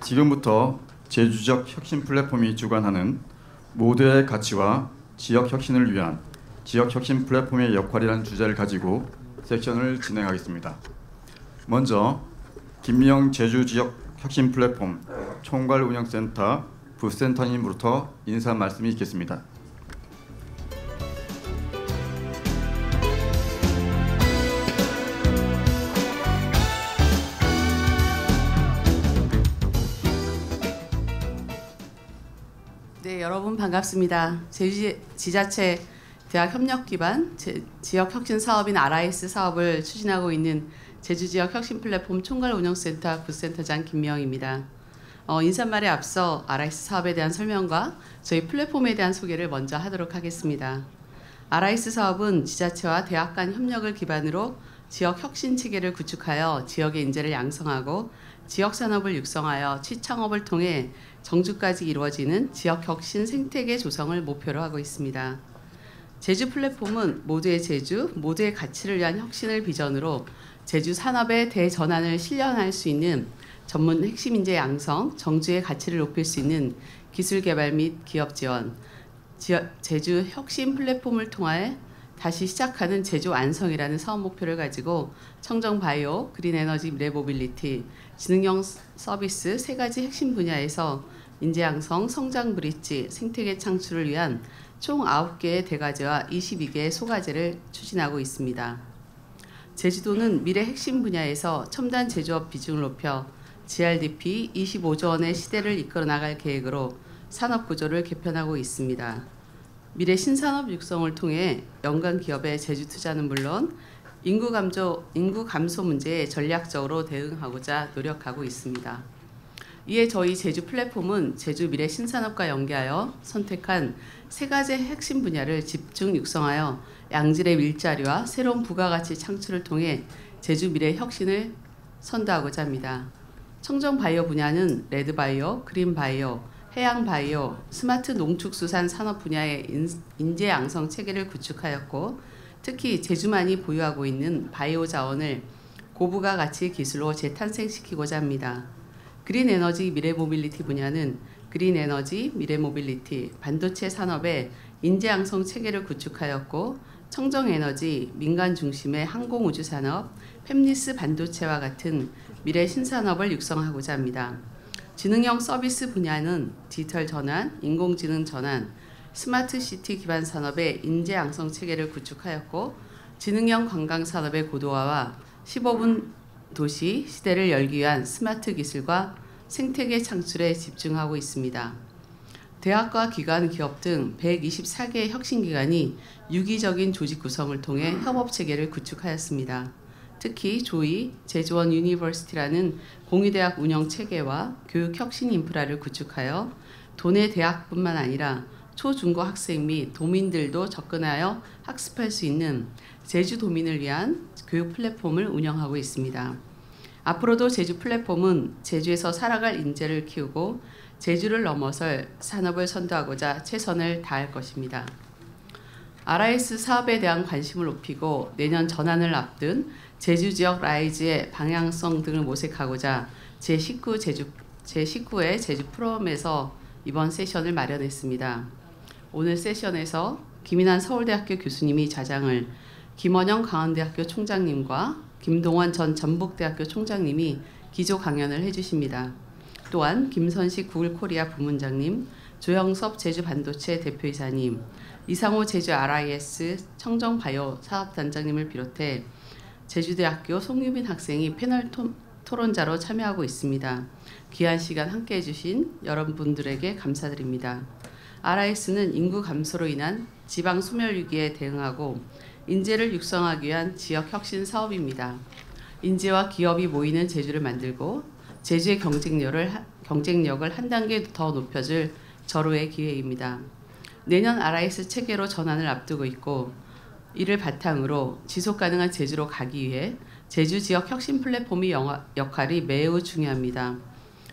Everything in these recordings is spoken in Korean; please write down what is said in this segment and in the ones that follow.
지금부터 제주적 혁신 플랫폼이 주관하는 모두의 가치와 지역 혁신을 위한 지역 혁신 플랫폼의 역할이라는 주제를 가지고 섹션을 진행하겠습니다. 먼저 김미영 제주 지역 혁신 플랫폼 총괄 운영센터 부센터님으로부터 인사 말씀이 있겠습니다. 네, 여러분 반갑습니다. 제주지자체 대학 협력 기반 지역 혁신 사업인 RIS 사업을 추진하고 있는 제주지역 혁신 플랫폼 총괄 운영센터 부센터장 김미영입니다. 인사말에 앞서 RIS 사업에 대한 설명과 저희 플랫폼에 대한 소개를 먼저 하도록 하겠습니다. RIS 사업은 지자체와 대학 간 협력을 기반으로 지역 혁신 체계를 구축하여 지역의 인재를 양성하고 지역 산업을 육성하여 취창업을 통해 정주까지 이루어지는 지역 혁신 생태계 조성을 목표로 하고 있습니다. 제주 플랫폼은 모두의 제주, 모두의 가치를 위한 혁신을 비전으로 제주 산업의 대전환을 실현할 수 있는 전문 핵심 인재 양성, 정주의 가치를 높일 수 있는 기술 개발 및 기업 지원, 제주 혁신 플랫폼을 통해 다시 시작하는 제주 완성이라는 사업 목표를 가지고 청정 바이오, 그린 에너지, 미래 모빌리티, 지능형 서비스 세 가지 핵심 분야에서 인재 양성, 성장 브릿지, 생태계 창출을 위한 총 9개의 대과제와 22개의 소과제를 추진하고 있습니다. 제주도는 미래 핵심 분야에서 첨단 제조업 비중을 높여 GRDP 25조 원의 시대를 이끌어 나갈 계획으로 산업 구조를 개편하고 있습니다. 미래 신산업 육성을 통해 연관 기업의 제주 투자는 물론 인구 감소 문제에 전략적으로 대응하고자 노력하고 있습니다. 이에 저희 제주 플랫폼은 제주 미래 신산업과 연계하여 선택한 세 가지 핵심 분야를 집중 육성하여 양질의 일자리와 새로운 부가가치 창출을 통해 제주 미래 혁신을 선도하고자 합니다. 청정 바이오 분야는 레드 바이오, 그린 바이오, 해양 바이오, 스마트 농축수산 산업 분야의 인재 양성 체계를 구축하였고 특히 제주만이 보유하고 있는 바이오 자원을 고부가 가치 기술로 재탄생시키고자 합니다. 그린 에너지 미래 모빌리티 분야는 그린 에너지 미래 모빌리티 반도체 산업의 인재 양성 체계를 구축하였고 청정 에너지 민간 중심의 항공 우주 산업, 팹리스 반도체와 같은 미래 신산업을 육성하고자 합니다. 지능형 서비스 분야는 디지털 전환, 인공지능 전환, 스마트 시티 기반 산업의 인재 양성 체계를 구축하였고 지능형 관광 산업의 고도화와 15분 도시 시대를 열기 위한 스마트 기술과 생태계 창출에 집중하고 있습니다. 대학과 기관, 기업 등 124개의 혁신기관이 유기적인 조직 구성을 통해 협업체계를 구축하였습니다. 특히 조이, 제주원 유니버시티라는 공의대학 운영체계와 교육혁신 인프라를 구축하여 도내 대학뿐만 아니라 초중고 학생 및 도민들도 접근하여 학습할 수 있는 제주도민을 위한 교육 플랫폼을 운영하고 있습니다. 앞으로도 제주 플랫폼은 제주에서 살아갈 인재를 키우고 제주를 넘어설 산업을 선도하고자 최선을 다할 것입니다. RIS 사업에 대한 관심을 높이고 내년 전환을 앞둔 제주 지역 라이즈의 방향성 등을 모색하고자 제19회 제주 프롬에서 이번 세션을 마련했습니다. 오늘 세션에서 김인환 서울대학교 교수님이 자장을, 김원영 강원대학교 총장님과 김동원 전 전북대학교 총장님이 기조 강연을 해주십니다. 또한 김선식 구글코리아 부문장님, 조영섭 제주반도체 대표이사님, 이상호 제주 RIS 청정바이오 사업단장님을 비롯해 제주대학교 송유빈 학생이 패널 토론자로 참여하고 있습니다. 귀한 시간 함께해 주신 여러분들에게 감사드립니다. RIS는 인구 감소로 인한 지방 소멸 위기에 대응하고 인재를 육성하기 위한 지역 혁신 사업입니다. 인재와 기업이 모이는 제주를 만들고 제주의 경쟁력을 한 단계 더 높여줄 절호의 기회입니다. 내년 RIS 체계로 전환을 앞두고 있고 이를 바탕으로 지속가능한 제주로 가기 위해 제주 지역 혁신 플랫폼의 역할이 매우 중요합니다.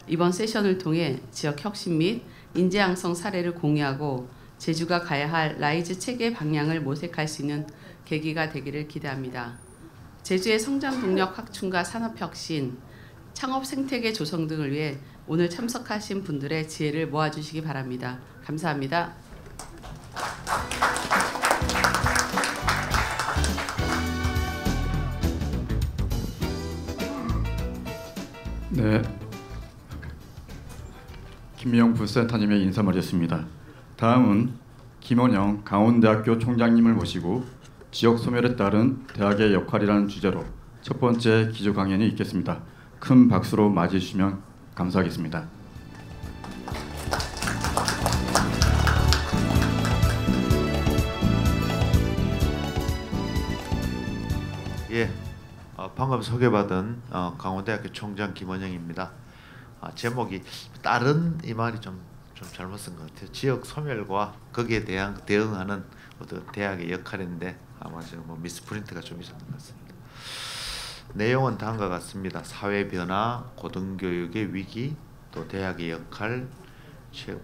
이번 세션을 통해 지역 혁신 및 인재 양성 사례를 공유하고 제주가 가야 할 라이즈 체계 방향을 모색할 수 있는 계기가 되기를 기대합니다. 제주의 성장 동력 확충과 산업 혁신, 창업 생태계 조성 등을 위해 오늘 참석하신 분들의 지혜를 모아주시기 바랍니다. 감사합니다. 네, 김미영 부센터님의 인사말이었습니다. 다음은 김원영 강원대학교 총장님을 모시고 지역 소멸에 따른 대학의 역할이라는 주제로 첫 번째 기조 강연이 있겠습니다. 큰 박수로 맞이해 주시면 감사하겠습니다. 예, 방금 소개받은 강원대학교 총장 김원영입니다. 제목이 다른 이 말이 좀 잘못 쓴 것 같아요. 지역 소멸과 거기에 대한 대응하는 어떤 대학의 역할인데 아마 지금 뭐 미스프린트가 좀 있었던 것 같습니다. 내용은 다음과 같습니다. 사회 변화, 고등교육의 위기, 또 대학의 역할,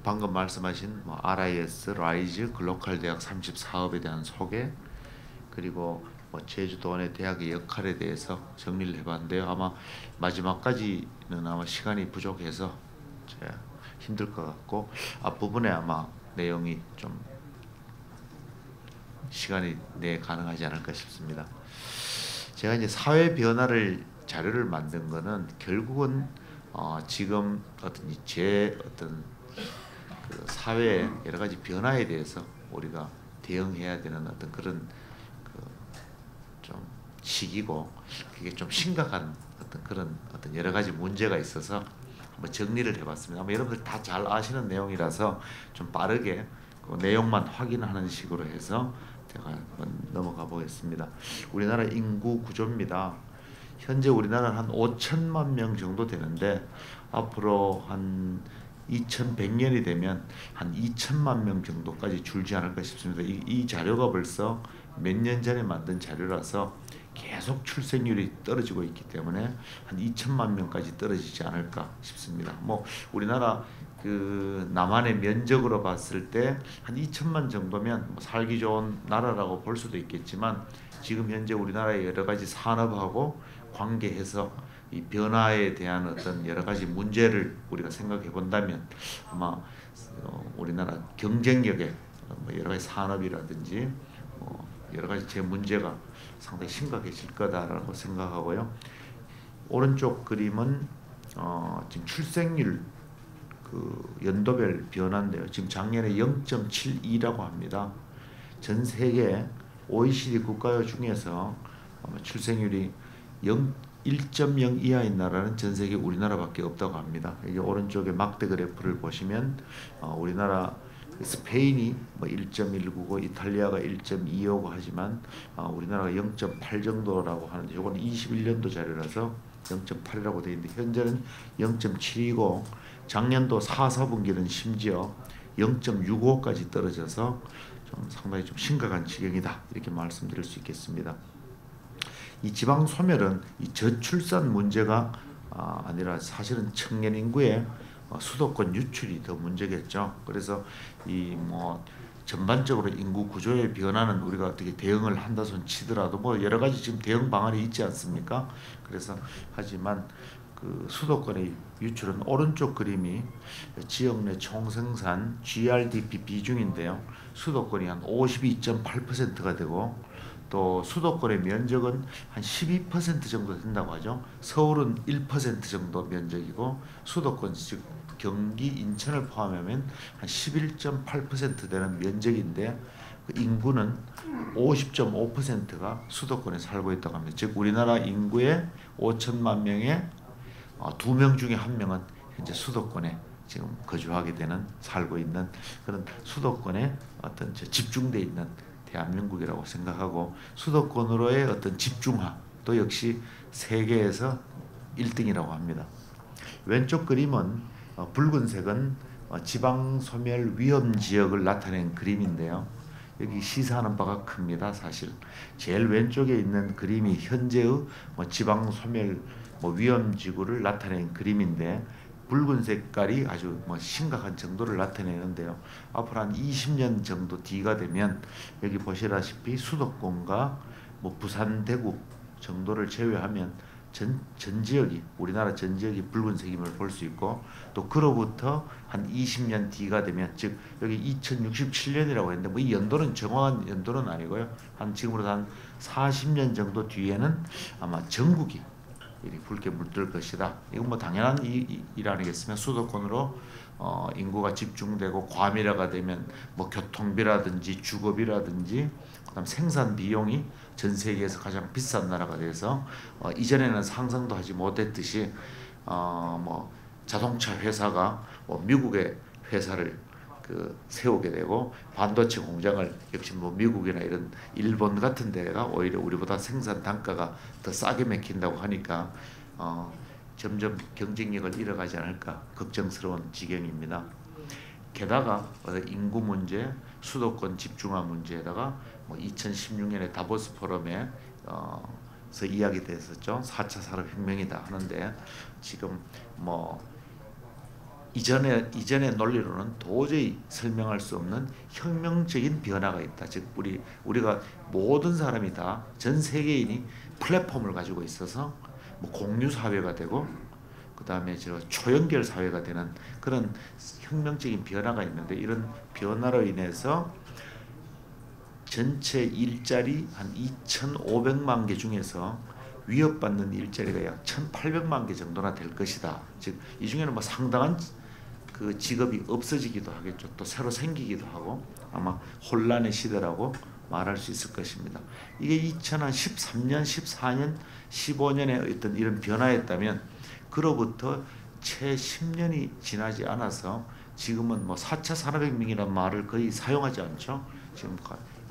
방금 말씀하신 뭐 RIS, 라이즈, 글로컬 대학 34업에 대한 소개, 그리고 뭐 제주도원의 대학의 역할에 대해서 정리를 해봤는데요. 아마 마지막까지는 아마 시간이 부족해서 힘들 것 같고 앞부분에 아마 내용이 좀 시간이 내 가능하지 않을까 싶습니다. 제가 이제 사회 변화를 자료를 만든 거는 결국은 지금 어떤 어떤 그 사회의 여러 가지 변화에 대해서 우리가 대응해야 되는 어떤 그런 좀 시기고 그게 좀 심각한 어떤 그런 어떤 여러 가지 문제가 있어서 한번 정리를 해봤습니다. 아마 여러분들 다 잘 아시는 내용이라서 좀 빠르게 그 내용만 확인하는 식으로 해서 제가 한번 넘어가 보겠습니다. 우리나라 인구 구조입니다. 현재 우리나라는 한 5천만 명 정도 되는데 앞으로 한 2100년이 되면 한 2천만 명 정도까지 줄지 않을까 싶습니다. 이 자료가 벌써 몇 년 전에 만든 자료라서 계속 출생률이 떨어지고 있기 때문에 한 2천만 명까지 떨어지지 않을까 싶습니다. 뭐 우리나라 그 남한의 면적으로 봤을 때 한 2천만 정도면 뭐 살기 좋은 나라라고 볼 수도 있겠지만 지금 현재 우리나라의 여러 가지 산업하고 관계해서 이 변화에 대한 어떤 여러 가지 문제를 우리가 생각해 본다면 아마 우리나라 경쟁력에 뭐 여러 가지 산업이라든지 여러 가지 제 문제가 상당히 심각해질 거다라고 생각하고요. 오른쪽 그림은 지금 출생률 그 연도별 변화인데요. 지금 작년에 0.72라고 합니다. 전 세계 OECD 국가 중에서 출생률이 1.0 이하인 나라는 전 세계 우리나라밖에 없다고 합니다. 이게 오른쪽에 막대 그래프를 보시면 우리나라 스페인이 뭐 1.199, 이탈리아가 1.25고 하지만 우리나라가 0.8 정도라고 하는데 이거는 21년도 자료라서 0.8이라고 되어 있는데 현재는 0.7이고 작년도 4분기는 심지어 0.65까지 떨어져서 좀 상당히 좀 심각한 지경이다 이렇게 말씀드릴 수 있겠습니다. 이 지방 소멸은 이 저출산 문제가 아니라 사실은 청년 인구의 수도권 유출이 더 문제겠죠. 그래서 이 뭐 전반적으로 인구 구조의 변화는 우리가 어떻게 대응을 한다 손 치더라도 뭐 여러 가지 지금 대응 방안이 있지 않습니까? 그래서 하지만 그 수도권의 유출은 오른쪽 그림이 지역 내 총생산 GRDP 비중인데요. 수도권이 한 52.8%가 되고 또 수도권의 면적은 한 12% 정도 된다고 하죠. 서울은 1% 정도 면적이고 수도권 즉 경기, 인천을 포함하면 한 11.8% 되는 면적인데 그 인구는 50.5%가 수도권에 살고 있다고 합니다. 즉 우리나라 인구의 5천만 명의 2명 중에 1명은 현재 수도권에 지금 거주하게 되는 살고 있는 그런 수도권에 어떤 집중돼 있는 대한민국이라고 생각하고 수도권으로의 어떤 집중화 또 역시 세계에서 1등이라고 합니다. 왼쪽 그림은 붉은색은 지방소멸 위험지역을 나타낸 그림인데요. 여기 시사하는 바가 큽니다. 사실 제일 왼쪽에 있는 그림이 현재의 지방소멸 위험지구를 나타낸 그림인데 붉은 색깔이 아주 심각한 정도를 나타내는데요. 앞으로 한 20년 정도 뒤가 되면 여기 보시다시피 수도권과 부산, 대구 정도를 제외하면 전 지역이 우리나라 전 지역이 붉은색임을 볼 수 있고 또 그로부터 한 20년 뒤가 되면 즉 여기 2067년이라고 했는데 뭐 이 연도는 정확한 연도는 아니고요. 한 지금으로부터 한 40년 정도 뒤에는 아마 전국이 이렇게 붉게 물들 것이다. 이건 뭐 당연한 일 아니겠으면 수도권으로 인구가 집중되고 과밀화가 되면 뭐 교통비라든지 주거비라든지 그다음 생산 비용이 전 세계에서 가장 비싼 나라가 돼서 이전에는 상상도 하지 못했듯이 뭐 자동차 회사가 뭐 미국의 회사를 세우게 되고 반도체 공장을 역시 뭐 미국이나 이런 일본 같은 데가 오히려 우리보다 생산 단가가 더 싸게 맥힌다고 하니까 점점 경쟁력을 잃어가지 않을까 걱정스러운 지경입니다. 게다가 인구 문제, 수도권 집중화 문제에다가 뭐 2016년에 다보스 포럼에 서 이야기됐었죠. 4차 산업혁명이다 하는데 지금 뭐 이전의 논리로는 도저히 설명할 수 없는 혁명적인 변화가 있다. 즉 우리가 모든 사람이 다 전 세계인이 플랫폼을 가지고 있어서 뭐 공유 사회가 되고 그다음에 초연결 사회가 되는 그런 혁명적인 변화가 있는데 이런 변화로 인해서 전체 일자리 한 2,500만 개 중에서 위협받는 일자리가 약 1,800만 개 정도나 될 것이다. 즉 이 중에는 뭐 상당한 그 직업이 없어지기도 하겠죠. 또 새로 생기기도 하고 아마 혼란의 시대라고 말할 수 있을 것입니다. 이게 2013년, 14년, 15년에 어떤 이런 변화였다면 그로부터 채 10년이 지나지 않아서 지금은 뭐 4차 산업혁명이라는 말을 거의 사용하지 않죠. 지금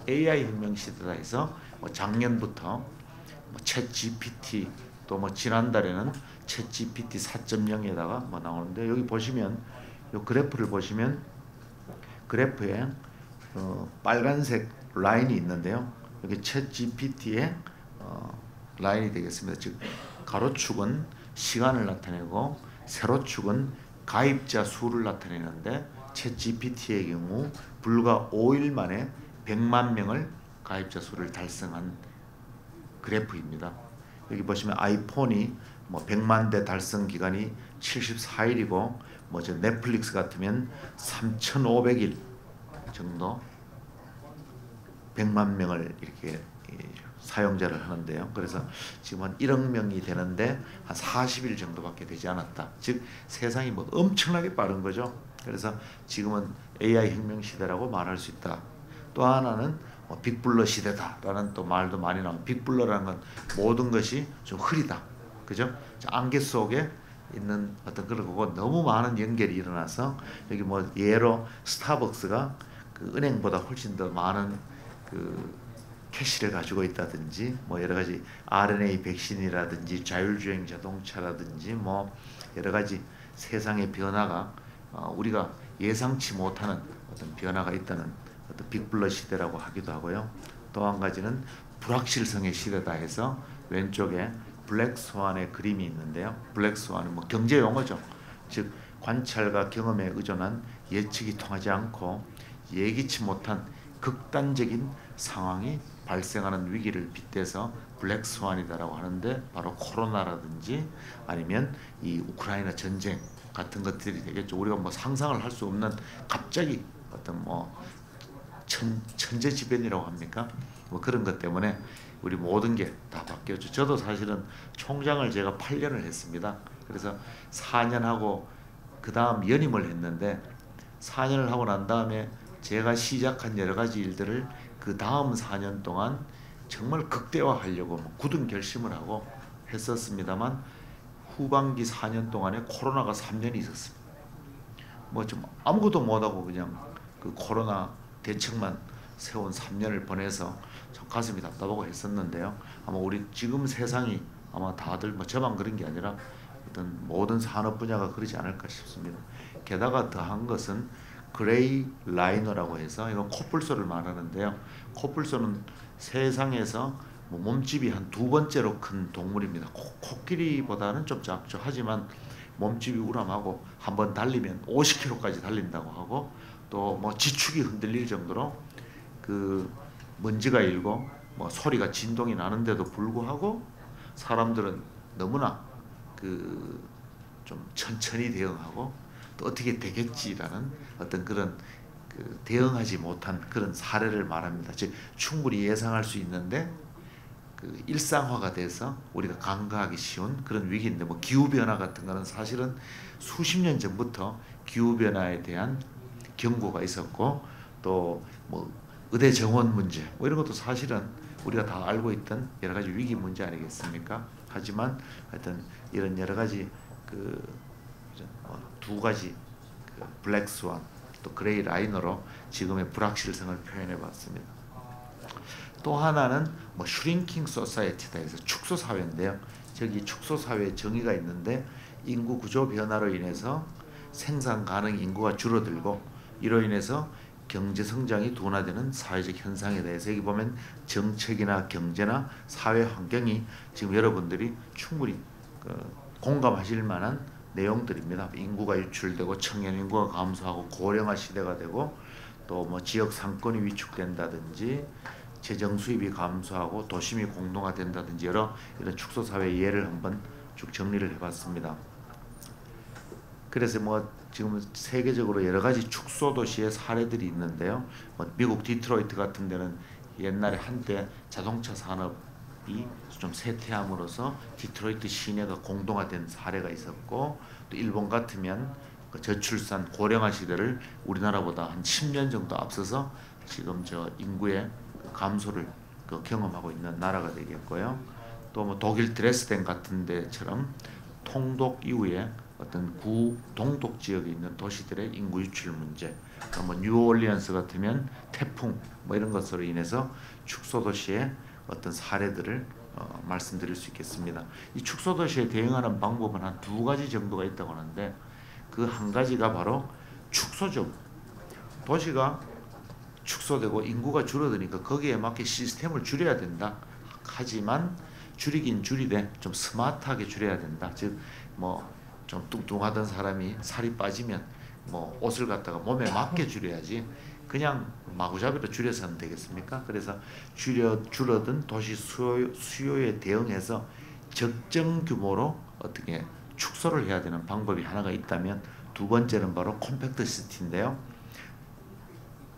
AI 혁명 시대다 해서 뭐 작년부터 뭐 챗 GPT 또 뭐 지난달에는 챗 GPT 4.0에다가 뭐 나오는데 여기 보시면 이 그래프를 보시면 그래프에 빨간색 라인이 있는데요. 여기 챗 GPT의 라인이 되겠습니다. 즉 가로축은 시간을 나타내고 세로축은 가입자 수를 나타내는데 챗 GPT의 경우 불과 5일 만에 100만 명을 가입자 수를 달성한 그래프입니다. 여기 보시면 아이폰이 뭐 100만 대 달성 기간이 74일이고 뭐 저 넷플릭스 같으면 3,500일 정도 100만 명을 이렇게 사용자를 하는데요. 그래서 지금 한 1억 명이 되는데 한 40일 정도밖에 되지 않았다. 즉 세상이 뭐 엄청나게 빠른 거죠. 그래서 지금은 AI 혁명 시대라고 말할 수 있다. 또 하나는 빅블러 시대다라는 또 말도 많이 나옵니다. 빅블러라는 건 모든 것이 좀 흐리다. 그죠? 안개 속에 있는 어떤 그런 거고 너무 많은 연결이 일어나서 여기 뭐 예로 스타벅스가 그 은행보다 훨씬 더 많은 그 캐시를 가지고 있다든지 뭐 여러 가지 RNA 백신이라든지 자율주행 자동차라든지 뭐 여러 가지 세상의 변화가 우리가 예상치 못하는 어떤 변화가 있다는 어떤 빅블러 시대라고 하기도 하고요. 또 한 가지는 불확실성의 시대다 해서 왼쪽에 블랙스완의 그림이 있는데요. 블랙스완은 뭐 경제 용어죠. 즉 관찰과 경험에 의존한 예측이 통하지 않고 예기치 못한 극단적인 상황이 발생하는 위기를 빗대서 블랙스완이다라고 하는데 바로 코로나라든지 아니면 이 우크라이나 전쟁 같은 것들이 되겠죠. 우리가 뭐 상상을 할 수 없는 갑자기 어떤 뭐 천재지변이라고 합니까? 뭐 그런 것 때문에 우리 모든 게 다 바뀌었죠. 저도 사실은 총장을 제가 8년을 했습니다. 그래서 4년 하고 그 다음 연임을 했는데 4년을 하고 난 다음에 제가 시작한 여러 가지 일들을 그 다음 4년 동안 정말 극대화하려고 굳은 결심을 하고 했었습니다만 후반기 4년 동안에 코로나가 3년이 있었습니다. 뭐 좀 아무것도 못하고 그냥 그 코로나 대책만 세운 3년을 보내서 참 가슴이 답답하고 했었는데요. 아마 우리 지금 세상이 아마 다들 뭐 저만 그런 게 아니라 어떤 모든 산업 분야가 그러지 않을까 싶습니다. 게다가 더한 것은 그레이 라이너라고 해서 이건 코뿔소를 말하는데요. 코뿔소는 세상에서 뭐 몸집이 한 2번째로 큰 동물입니다. 코끼리보다는 좀 작죠. 하지만 몸집이 우람하고 한번 달리면 50km까지 달린다고 하고 또 뭐 지축이 흔들릴 정도로 그 먼지가 일고 뭐 소리가 진동이 나는데도 불구하고 사람들은 너무나 좀 천천히 대응하고 또 어떻게 되겠지라는 어떤 그런 대응하지 못한 그런 사례를 말합니다. 즉 충분히 예상할 수 있는데 일상화가 돼서 우리가 간과하기 쉬운 그런 위기인데, 뭐 기후 변화 같은 거는 사실은 수십 년 전부터 기후 변화에 대한 경고가 있었고, 또 뭐 의대 정원 문제 뭐 이런 것도 사실은 우리가 다 알고 있던 여러 가지 위기 문제 아니겠습니까? 하지만 하여튼 이런 여러 가지 두 가지 블랙 스완 또 그레이 라이너로 지금의 불확실성을 표현해 봤습니다. 또 하나는 뭐 슈링킹 소사이티다 해서 축소 사회인데요. 저기 축소 사회의 정의가 있는데, 인구 구조 변화로 인해서 생산 가능 인구가 줄어들고 이로 인해서 경제 성장이 둔화되는 사회적 현상에 대해서 여기 보면 정책이나 경제나 사회 환경이 지금 여러분들이 충분히 공감하실 만한 내용들입니다. 인구가 유출되고 청년 인구가 감소하고 고령화 시대가 되고, 또 뭐 지역 상권이 위축된다든지 재정 수입이 감소하고 도심이 공동화된다든지 여러 이런 축소 사회의 예를 한번 쭉 정리를 해봤습니다. 그래서 뭐 지금 세계적으로 여러 가지 축소 도시의 사례들이 있는데요. 뭐 미국 디트로이트 같은 데는 옛날에 한때 자동차 산업이 좀 쇠퇴함으로써 디트로이트 시내가 공동화된 사례가 있었고, 또 일본 같으면 저출산 고령화 시대를 우리나라보다 한 10년 정도 앞서서 지금 저 인구의 감소를 경험하고 있는 나라가 되겠고요. 또 뭐 독일 드레스덴 같은 데처럼 통독 이후에 어떤 구동독 지역에 있는 도시들의 인구 유출 문제, 뭐 뉴올리언스 같으면 태풍 뭐 이런 것으로 인해서 축소 도시의 어떤 사례들을 말씀드릴 수 있겠습니다. 이 축소 도시에 대응하는 방법은 한 두 가지 정도가 있다고 하는데, 그 한 가지가 바로 축소죠. 도시가 축소되고 인구가 줄어드니까 거기에 맞게 시스템을 줄여야 된다. 하지만 줄이긴 줄이되 좀 스마트하게 줄여야 된다. 즉 뭐 좀 뚱뚱하던 사람이 살이 빠지면 뭐 옷을 갖다가 몸에 맞게 줄여야지 그냥 마구잡이로 줄여서는 되겠습니까? 그래서 줄어든 도시 수요에 대응해서 적정 규모로 어떻게 축소를 해야 되는 방법이 하나가 있다면, 두 번째는 바로 컴팩트 시티인데요.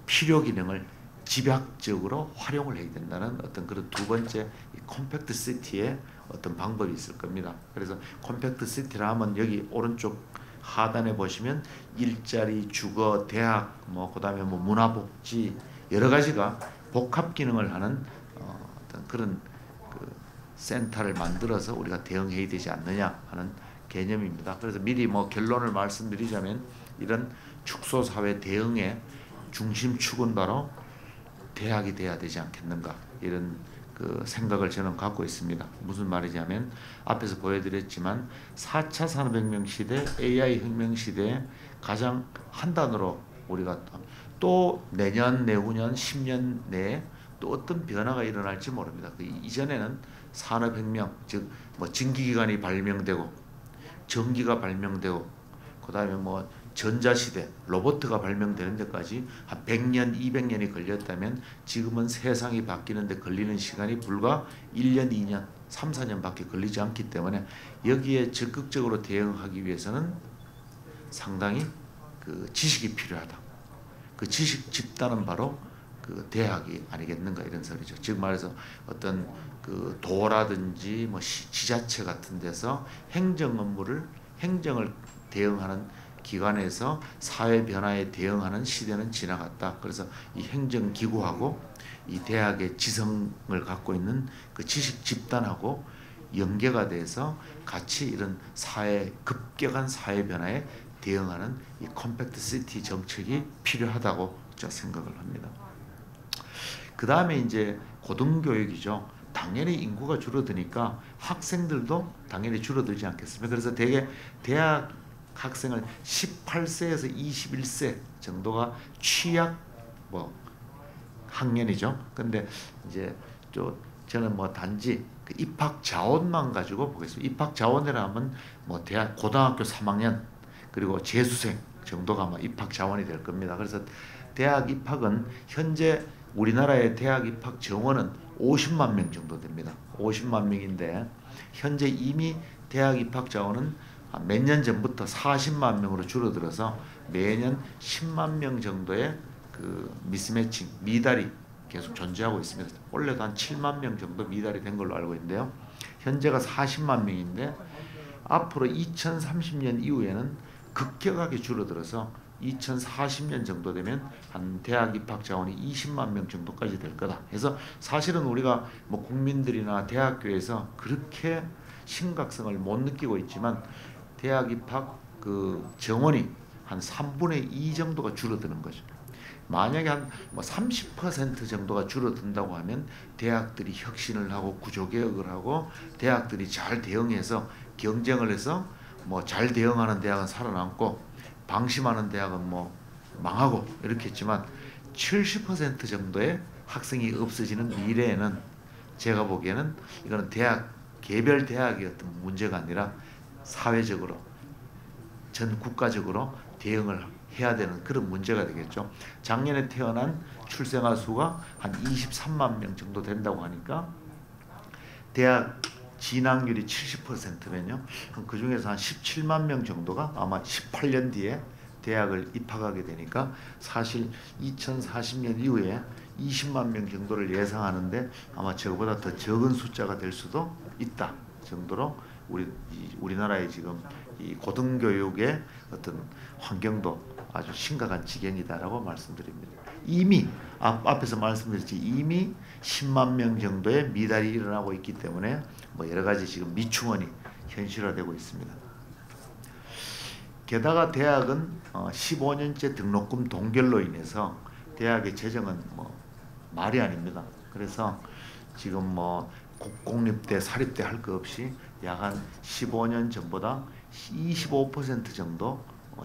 필요 기능을 집약적으로 활용을 해야 된다는 어떤 그런 두 번째 컴팩트 시티의 어떤 방법이 있을 겁니다. 그래서 컴팩트 시티라 하면 여기 오른쪽 하단에 보시면 일자리, 주거, 대학, 뭐 그다음에 뭐 문화복지 여러 가지가 복합 기능을 하는 어떤 그런 센터를 만들어서 우리가 대응해야 되지 않느냐 하는 개념입니다. 그래서 미리 뭐 결론을 말씀드리자면, 이런 축소 사회 대응의 중심축은 바로 대학이 돼야 되지 않겠는가, 이런 생각을 저는 갖고 있습니다. 무슨 말이냐면, 앞에서 보여드렸지만 4차 산업혁명 시대, AI 혁명 시대에 가장 한 단어로 우리가 또 내년, 내후년, 10년 내에 또 어떤 변화가 일어날지 모릅니다. 이전에는 산업혁명, 즉 뭐 증기기관이 발명되고 전기가 발명되고 그다음에 뭐 전자시대, 로봇가 발명되는 데까지 한 100년, 200년이 걸렸다면, 지금은 세상이 바뀌는 데 걸리는 시간이 불과 1년, 2년, 3, 4년밖에 걸리지 않기 때문에 여기에 적극적으로 대응하기 위해서는 상당히 지식이 필요하다. 그 지식 집단은 바로 대학이 아니겠는가, 이런 소리죠. 즉 말해서 어떤 도라든지 뭐 지자체 같은 데서 행정을 대응하는 기관에서 사회 변화에 대응하는 시대는 지나갔다. 그래서 이 행정기구하고 이 대학의 지성을 갖고 있는 그 지식 집단하고 연계가 돼서 같이 이런 급격한 사회 변화에 대응하는 이 컴팩트 시티 정책이 필요하다고 제가 생각을 합니다. 그 다음에 이제 고등교육이죠. 당연히 인구가 줄어드니까 학생들도 당연히 줄어들지 않겠습니까? 그래서 대학 학생을 18세에서 21세 정도가 취약 학년이죠. 근데 이제 저는 뭐 단지 입학 자원만 가지고 보겠습니다. 입학 자원이라 하면 뭐 고등학교 3학년 그리고 재수생 정도가 아마 입학 자원이 될 겁니다. 그래서 대학 입학은 현재 우리나라의 대학 입학 정원은 50만 명 정도 됩니다. 50만 명인데 현재 이미 대학 입학 자원은 몇 년 전부터 40만 명으로 줄어들어서 매년 10만 명 정도의 그 미스매칭, 미달이 계속 존재하고 있습니다. 원래도 한 7만 명 정도 미달이 된 걸로 알고 있는데요. 현재가 40만 명인데 앞으로 2030년 이후에는 급격하게 줄어들어서 2040년 정도 되면 한 대학 입학 자원이 20만 명 정도까지 될 거다. 그래서 사실은 우리가 뭐 국민들이나 대학교에서 그렇게 심각성을 못 느끼고 있지만 대학 입학 그 정원이 한 3분의 2 정도가 줄어드는 거죠. 만약에 한 뭐 30% 정도가 줄어든다고 하면 대학들이 혁신을 하고 구조개혁을 하고 대학들이 잘 대응해서 경쟁을 해서 뭐 잘 대응하는 대학은 살아남고 방심하는 대학은 뭐 망하고 이렇게 했지만 70% 정도의 학생이 없어지는 미래에는 제가 보기에는 이거는 대학 개별 대학의 어떤 문제가 아니라 사회적으로 전 국가적으로 대응을 해야 되는 그런 문제가 되겠죠. 작년에 태어난 출생아 수가 한 23만 명 정도 된다고 하니까 대학 진학률이 70%면요. 그 중에서 한 17만 명 정도가 아마 18년 뒤에 대학을 입학하게 되니까 사실 2040년 이후에 20만 명 정도를 예상하는데 아마 저거보다 더 적은 숫자가 될 수도 있다 정도로 우리나라의 지금 이 고등교육의 어떤 환경도 아주 심각한 지경이다라고 말씀드립니다. 이미 앞에서 말씀드렸지 이미 10만 명 정도의 미달이 일어나고 있기 때문에 뭐 여러 가지 지금 미충원이 현실화되고 있습니다. 게다가 대학은 15년째 등록금 동결로 인해서 대학의 재정은 뭐 말이 아닙니다. 그래서 지금 뭐 공립대, 사립대 할 거 없이 약 한 15년 전보다 25% 정도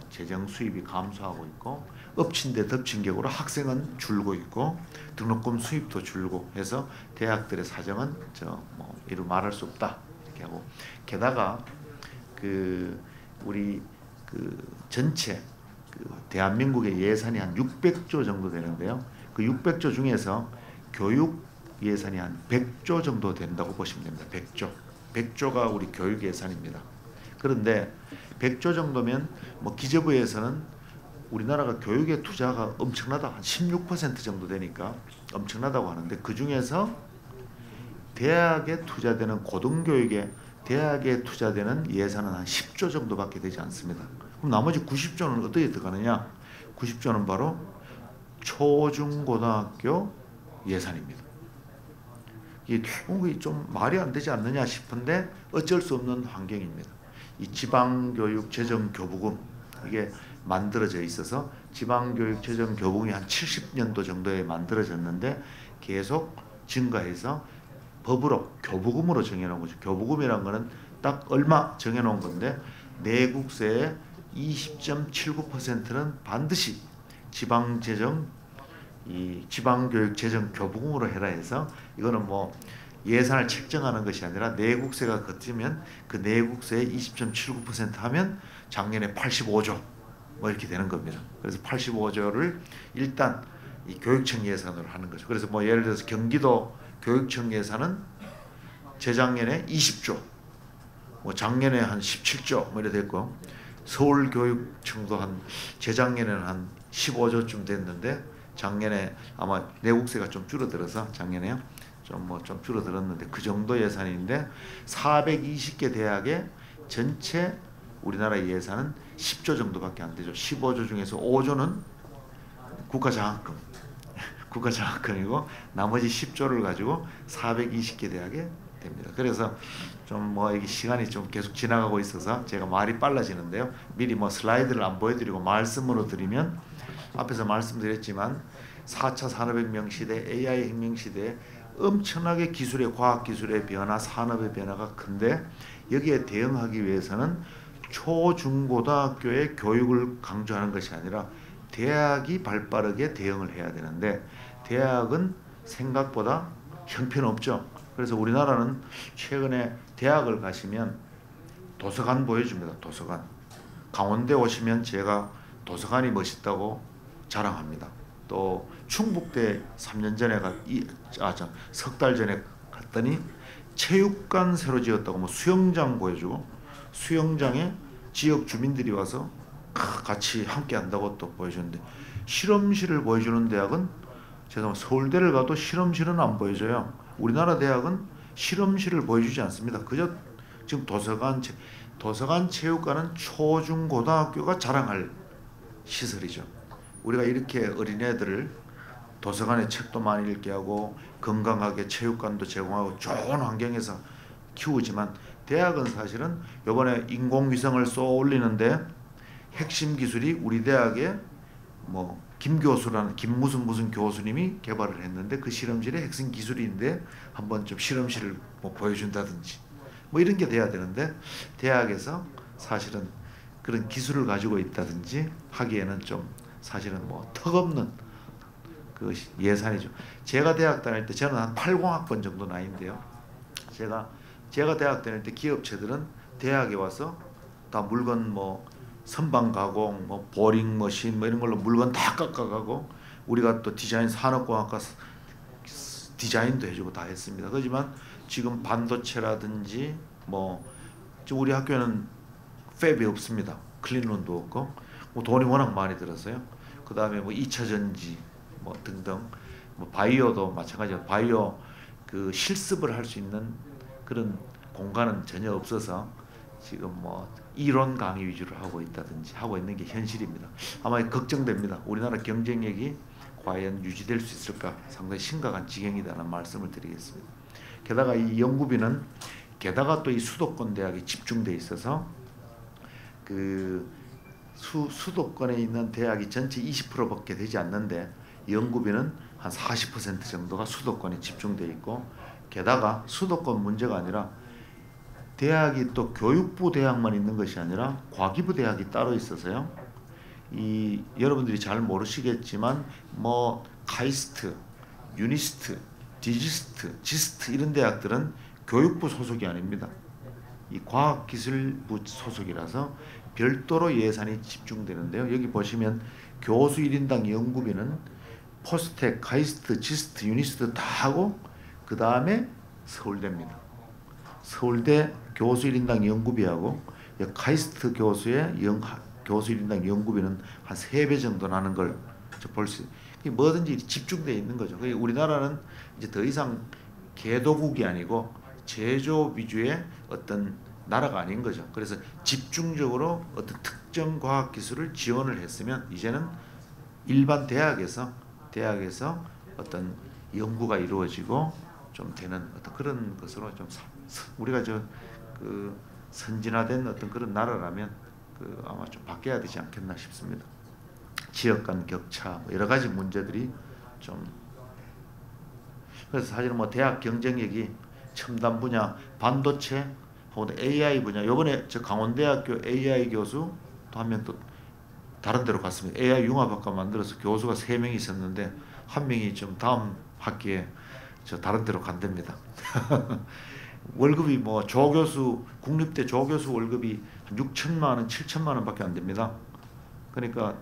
재정 수입이 감소하고 있고 엎친 데 덮친 격으로 학생은 줄고 있고 등록금 수입도 줄고 해서 대학들의 사정은 뭐 이루 말할 수 없다 이렇게 하고 게다가 그 우리 그 전체 그 대한민국의 예산이 한 600조 정도 되는데요. 그 600조 중에서 교육 예산이 한 100조 정도 된다고 보시면 됩니다. 100조. 100조가 우리 교육 예산입니다. 그런데 100조 정도면 뭐 기재부에서는 우리나라가 교육에 투자가 엄청나다 한 16% 정도 되니까 엄청나다고 하는데 그 중에서 대학에 투자되는 고등교육에 대학에 투자되는 예산은 한 10조 정도밖에 되지 않습니다. 그럼 나머지 90조는 어떻게 들어가느냐? 90조는 바로 초중고등학교 예산입니다. 이게 좀 말이 안 되지 않느냐 싶은데 어쩔 수 없는 환경입니다. 이 지방교육재정교부금 이게 만들어져 있어서 지방교육재정교부금이 한 70년도 정도에 만들어졌는데 계속 증가해서 법으로 교부금으로 정해놓은 거죠. 교부금이란 거는 딱 얼마 정해놓은 건데 내국세의 20.79%는 반드시 지방교육재정교부금으로 해라 해서 이거는 뭐 예산을 책정하는 것이 아니라 내국세가 거치면 그 내국세의 20.79% 하면 작년에 85조 뭐 이렇게 되는 겁니다. 그래서 85조를 일단 이 교육청 예산으로 하는 거죠. 그래서 뭐 예를 들어서 경기도 교육청 예산은 재작년에 20조, 뭐 작년에 한 17조 뭐 이래 됐고 서울교육청도 한 재작년에는 한 15조쯤 됐는데 작년에 아마 내국세가 좀 줄어들어서 작년에요. 좀 줄어들었는데 그 정도 예산인데 420개 대학의 전체 우리나라 예산은 10조 정도밖에 안 되죠. 15조 중에서 5조는 국가장학금이고 나머지 10조를 가지고 420개 대학에 됩니다. 그래서 좀 뭐 이게 시간이 좀 계속 지나가고 있어서 제가 말이 빨라지는데요. 미리 뭐 슬라이드를 안 보여드리고 말씀으로 드리면 앞에서 말씀드렸지만 4차 산업혁명 시대, AI 혁명 시대에 엄청나게 과학기술의 변화, 산업의 변화가 큰데 여기에 대응하기 위해서는 초중고등학교의 교육을 강조하는 것이 아니라 대학이 발빠르게 대응을 해야 되는데 대학은 생각보다 형편없죠. 그래서 우리나라는 최근에 대학을 가시면 도서관 보여줍니다. 도서관. 강원대 오시면 제가 도서관이 멋있다고 자랑합니다. 또 충북대 3년 전에 석 달 전에 갔더니 체육관 새로 지었다고 뭐 수영장 보여주고 수영장에 지역 주민들이 와서 같이 함께 한다고 또 보여주는데 실험실을 보여주는 대학은 제가 서울대를 가도 실험실은 안 보여줘요. 우리나라 대학은 실험실을 보여주지 않습니다. 그저 지금 도서관 체육관은 초중고등학교가 자랑할 시설이죠. 우리가 이렇게 어린애들을 도서관에 책도 많이 읽게 하고 건강하게 체육관도 제공하고 좋은 환경에서 키우지만 대학은 사실은 이번에 인공위성을 쏘아 올리는데 핵심 기술이 우리 대학의 뭐 김 교수라는 김무슨 교수님이 개발을 했는데 그 실험실의 핵심 기술인데 한번 좀 실험실을 뭐 보여준다든지 뭐 이런 게 돼야 되는데 대학에서 사실은 그런 기술을 가지고 있다든지 하기에는 좀 사실은 뭐 턱없는 그 예산이죠. 제가 대학 다닐 때 저는 한 80학번 정도 나이인데요. 제가 대학 다닐 때 기업체들은 대학에 와서 다 물건 뭐 선반 가공, 뭐 보링 머신 뭐 이런 걸로 물건 다 깎아가고 우리가 또 디자인 산업공학과 디자인도 해주고 다 했습니다. 그렇지만 지금 반도체라든지 뭐 지금 우리 학교는 팹이 없습니다. 클린룸도 없고 뭐 돈이 워낙 많이 들어서요. 그 다음에 뭐 2차 전지 뭐 등등 뭐 바이오도 마찬가지로 바이오 그 실습을 할 수 있는 그런 공간은 전혀 없어서 지금 뭐 이론 강의 위주로 하고 있다든지 하고 있는 게 현실입니다. 아마 걱정됩니다. 우리나라 경쟁력이 과연 유지될 수 있을까 상당히 심각한 지경이라는 말씀을 드리겠습니다. 게다가 이 연구비는 게다가 또 이 수도권 대학이 집중돼 있어서 그 수도권에 있는 대학이 전체 20%밖에 되지 않는데 연구비는 한 40% 정도가 수도권에 집중돼 있고 게다가 수도권 문제가 아니라 대학이 또 교육부 대학만 있는 것이 아니라 과기부 대학이 따로 있어서요. 이 여러분들이 잘 모르시겠지만 뭐 카이스트, 유니스트, 디지스트, 지스트 이런 대학들은 교육부 소속이 아닙니다. 이 과학기술부 소속이라서 별도로 예산이 집중되는데요. 여기 보시면 교수 1인당 연구비는 포스텍, 카이스트, 지스트, 유니스트 다 하고 그 다음에 서울대입니다. 서울대 교수 1인당 연구비하고 카이스트 교수의 교수 1인당 연구비는 한 3배 정도 나는 걸 볼 수 있어요. 뭐든지 집중되어 있는 거죠. 우리나라는 이제 더 이상 개도국이 아니고 제조 위주의 어떤 나라가 아닌 거죠. 그래서 집중적으로 어떤 특정 과학 기술을 지원을 했으면 이제는 일반 대학에서 어떤 연구가 이루어지고 좀 되는 어떤 그런 것으로 좀 우리가 그 선진화된 어떤 그런 나라라면 그 아마 좀 바뀌어야 되지 않겠나 싶습니다. 지역 간 격차 여러 가지 문제들이 좀 그래서 사실 뭐 대학 경쟁력이 첨단 분야 반도체 혹은 AI 분야 요번에 저 강원대학교 AI 교수 또 한 명 또 다른 데로 갔습니다. AI 융합학과 만들어서 교수가 3명이 있었는데 한 명이 좀 다음 학기에 저 다른 데로 간답니다. 월급이 뭐 조교수 국립대 조교수 월급이 한 6천만 원, 7천만 원밖에 안 됩니다. 그러니까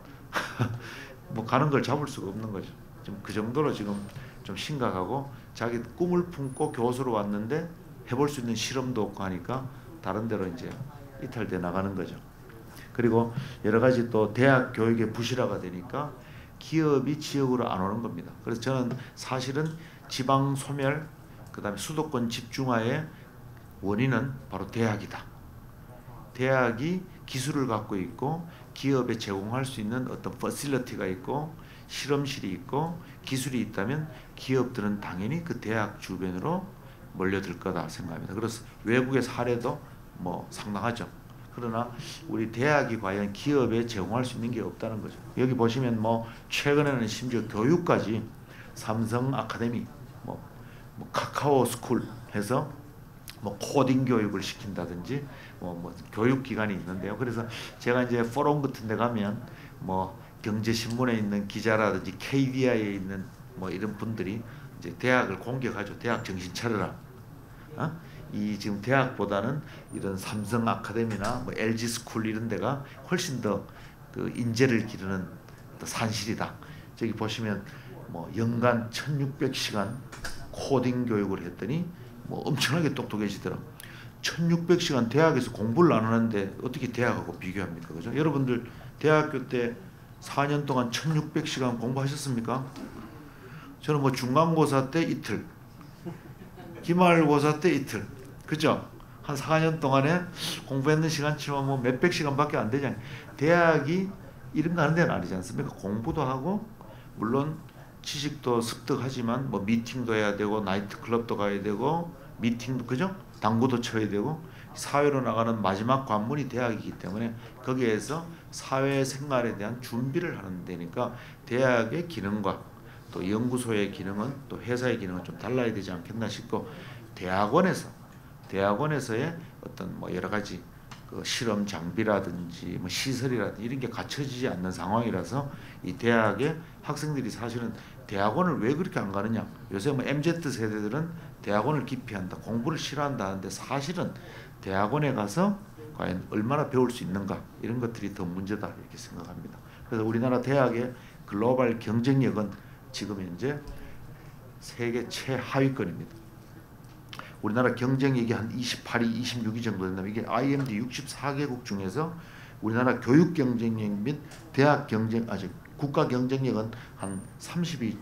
뭐 가는 걸 잡을 수가 없는 거죠. 좀 그 정도로 지금 좀 심각하고 자기 꿈을 품고 교수로 왔는데 해볼 수 있는 실험도 없고 하니까 다른 데로 이제 이탈돼 나가는 거죠. 그리고 여러 가지 또 대학 교육의 부실화가 되니까 기업이 지역으로 안 오는 겁니다. 그래서 저는 사실은 지방 소멸 그다음에 수도권 집중화의 원인은 바로 대학이다. 대학이 기술을 갖고 있고 기업에 제공할 수 있는 어떤 퍼실리티가 있고 실험실이 있고 기술이 있다면 기업들은 당연히 그 대학 주변으로 몰려들 거다 생각합니다. 그래서 외국의 사례도 뭐 상당하죠. 그러나 우리 대학이 과연 기업에 제공할 수 있는 게 없다는 거죠. 여기 보시면 뭐 최근에는 심지어 교육까지 삼성 아카데미, 뭐 카카오 스쿨 해서 뭐 코딩 교육을 시킨다든지 뭐 교육 기관이 있는데요. 그래서 제가 이제 포럼 같은 데 가면 뭐 경제신문에 있는 기자라든지 KDI에 있는 뭐 이런 분들이 이제 대학을 공격하죠. 대학 정신 차려라. 이 지금 대학보다는 이런 삼성 아카데미나 뭐 LG 스쿨 이런 데가 훨씬 더 그 인재를 기르는 또 산실이다. 저기 보시면 뭐 연간 1600시간 코딩 교육을 했더니 뭐 엄청나게 똑똑해지더라. 1600시간 대학에서 공부를 안 하는데 어떻게 대학하고 비교합니까? 그죠? 여러분들 대학교 때 4년 동안 1600시간 공부하셨습니까? 저는 뭐 중간고사 때 이틀, 기말고사 때 이틀, 그죠? 한 4년 동안에 공부했는 시간 치면 뭐 몇백 시간밖에 안 되잖아요. 대학이 이런 거 하는 데는 아니지 않습니까? 공부도 하고 물론 지식도 습득하지만 뭐 미팅도 해야 되고 나이트 클럽도 가야 되고 미팅도 그죠? 당구도 쳐야 되고 사회로 나가는 마지막 관문이 대학이기 때문에 거기에서 사회생활에 대한 준비를 하는 데니까 대학의 기능과 또 연구소의 기능은 또 회사의 기능은 좀 달라야 되지 않겠나 싶고 대학원에서의 어떤 뭐 여러 가지 그 실험 장비라든지 뭐 시설이라든지 이런 게 갖춰지지 않는 상황이라서 이 대학의 학생들이 사실은 대학원을 왜 그렇게 안 가느냐. 요새 뭐 MZ 세대들은 대학원을 기피한다, 공부를 싫어한다 하는데 사실은 대학원에 가서 과연 얼마나 배울 수 있는가 이런 것들이 더 문제다 이렇게 생각합니다. 그래서 우리나라 대학의 글로벌 경쟁력은 지금 현재 세계 최하위권입니다. 우리나라 경쟁력이 한 28위, 26위 정도 된다면 이게 IMD 64개국 중에서 우리나라 교육 경쟁력 및 대학 경쟁 국가 경쟁력은 한 30위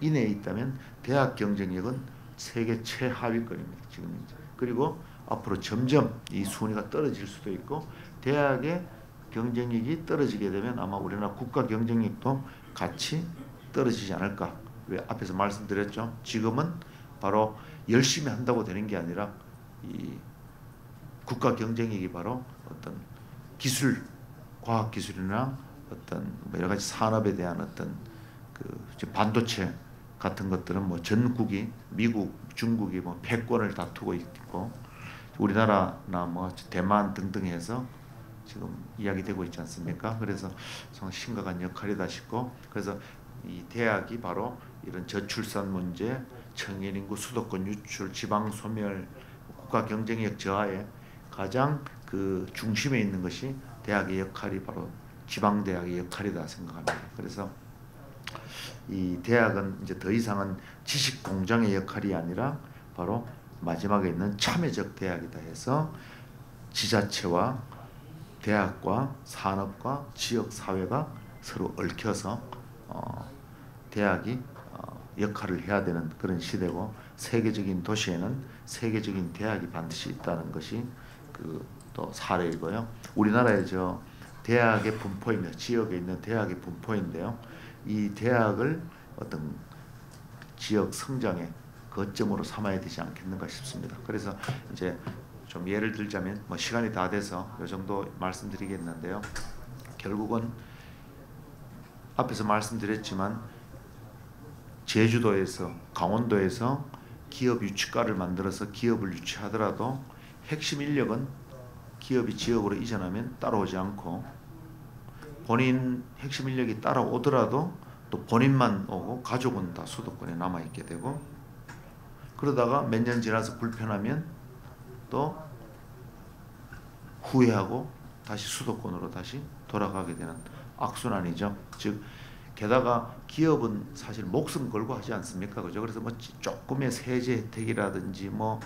이내에 있다면 대학 경쟁력은 세계 최하위권입니다. 지금 현재. 그리고 앞으로 점점 이 순위가 떨어질 수도 있고 대학의 경쟁력이 떨어지게 되면 아마 우리나라 국가 경쟁력도 같이 떨어지지 않을까. 왜 앞에서 말씀드렸죠. 지금은 바로 열심히 한다고 되는 게 아니라 이 국가 경쟁력이 바로 어떤 기술, 과학 기술이나 어떤 여러 가지 산업에 대한 어떤 그 반도체 같은 것들은 뭐 전국이 미국, 중국이 뭐 패권을 다투고 있고 우리나라나 뭐 대만 등등 해서 지금 이야기되고 있지 않습니까? 그래서 정말 심각한 역할이다 싶고 그래서 이 대학이 바로 이런 저출산 문제, 청년 인구 수도권 유출, 지방 소멸, 국가 경쟁력 저하에 가장 그 중심에 있는 것이 대학의 역할이 바로 지방 대학의 역할이다 생각합니다. 그래서 이 대학은 이제 더 이상은 지식 공장의 역할이 아니라 바로 마지막에 있는 참여적 대학이다 해서 지자체와 대학과 산업과 지역 사회가 서로 얽혀서 대학이 역할을 해야 되는 그런 시대고 세계적인 도시에는 세계적인 대학이 반드시 있다는 것이 그 또 사례이고요. 우리나라의 저 대학의 분포입니다. 지역에 있는 대학의 분포인데요. 이 대학을 어떤 지역 성장의 거점으로 삼아야 되지 않겠는가 싶습니다. 그래서 이제 좀 예를 들자면 뭐 시간이 다 돼서 이 정도 말씀드리겠는데요. 결국은 앞에서 말씀드렸지만 제주도에서 강원도에서 기업 유치과를 만들어서 기업을 유치하더라도 핵심 인력은 기업이 지역으로 이전하면 따라오지 않고 본인 핵심 인력이 따라오더라도 또 본인만 오고 가족은 다 수도권에 남아있게 되고 그러다가 몇 년 지나서 불편하면 또 후회하고 다시 수도권으로 다시 돌아가게 되는 악순환이죠. 즉 게다가 기업은 사실 목숨 걸고 하지 않습니까? 그죠? 그래서 뭐 조금의 세제 혜택이라든지 뭐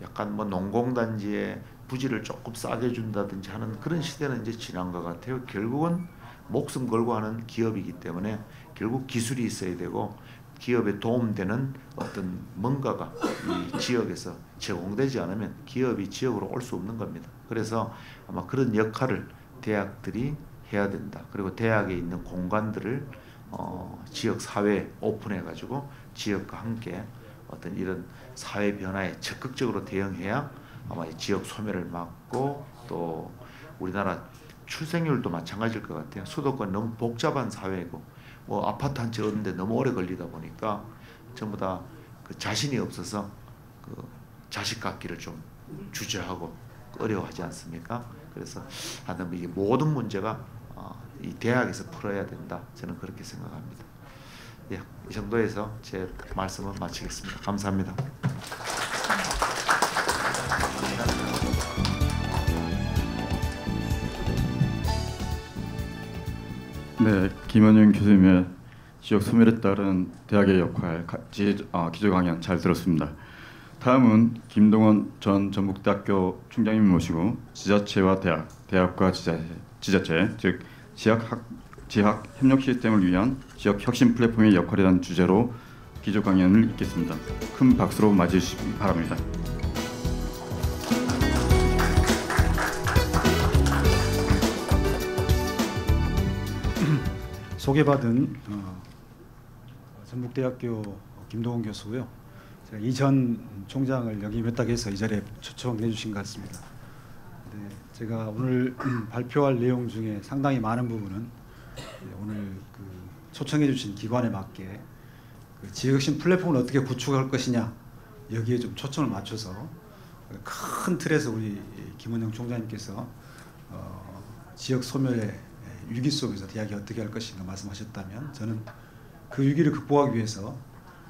약간 뭐 농공단지에 부지를 조금 싸게 준다든지 하는 그런 시대는 이제 지난 것 같아요. 결국은 목숨 걸고 하는 기업이기 때문에 결국 기술이 있어야 되고 기업에 도움되는 어떤 뭔가가 이 지역에서 제공되지 않으면 기업이 지역으로 올 수 없는 겁니다. 그래서 아마 그런 역할을 대학들이 해야 된다. 그리고 대학에 있는 공간들을 지역 사회에 오픈해 가지고 지역과 함께 어떤 이런 사회 변화에 적극적으로 대응해야 아마 이 지역 소멸을 막고 또 우리나라 출생률도 마찬가지일 것 같아요. 수도권 너무 복잡한 사회고 뭐 아파트 한 채 얻는데 너무 오래 걸리다 보니까 전부 다 그 자신이 없어서 그 자식 갖기를 좀 주저하고 어려워하지 않습니까? 그래서 하여튼 이게 모든 문제가 이 대학에서 풀어야 된다. 저는 그렇게 생각합니다. 예, 이 정도에서 제 말씀을 마치겠습니다. 감사합니다. 네, 김원영 교수님의 지역 소멸에 따른 대학의 역할 기조 강연 잘 들었습니다. 다음은 김동원 전 전북대학교 총장님 모시고 지자체와 대학과 지자체, 즉 지학 협력 시스템을 위한 지역 혁신 플랫폼의 역할이라는 주제로 기조 강연을 읽겠습니다. 큰 박수로 맞이해 주시기 바랍니다. 소개받은 전북대학교 김동원 교수고요. 제가 이전 총장을 역임했다고 해서 이 자리에 초청해 주신 것 같습니다. 네, 제가 오늘 발표할 내용 중에 상당히 많은 부분은 오늘 그 초청해 주신 기관에 맞게 그 지역혁신 플랫폼을 어떻게 구축할 것이냐 여기에 좀 초점을 맞춰서 큰 틀에서 우리 김원영 총장님께서 지역 소멸의 위기 속에서 대학이 어떻게 할 것인가 말씀하셨다면 저는 그 위기를 극복하기 위해서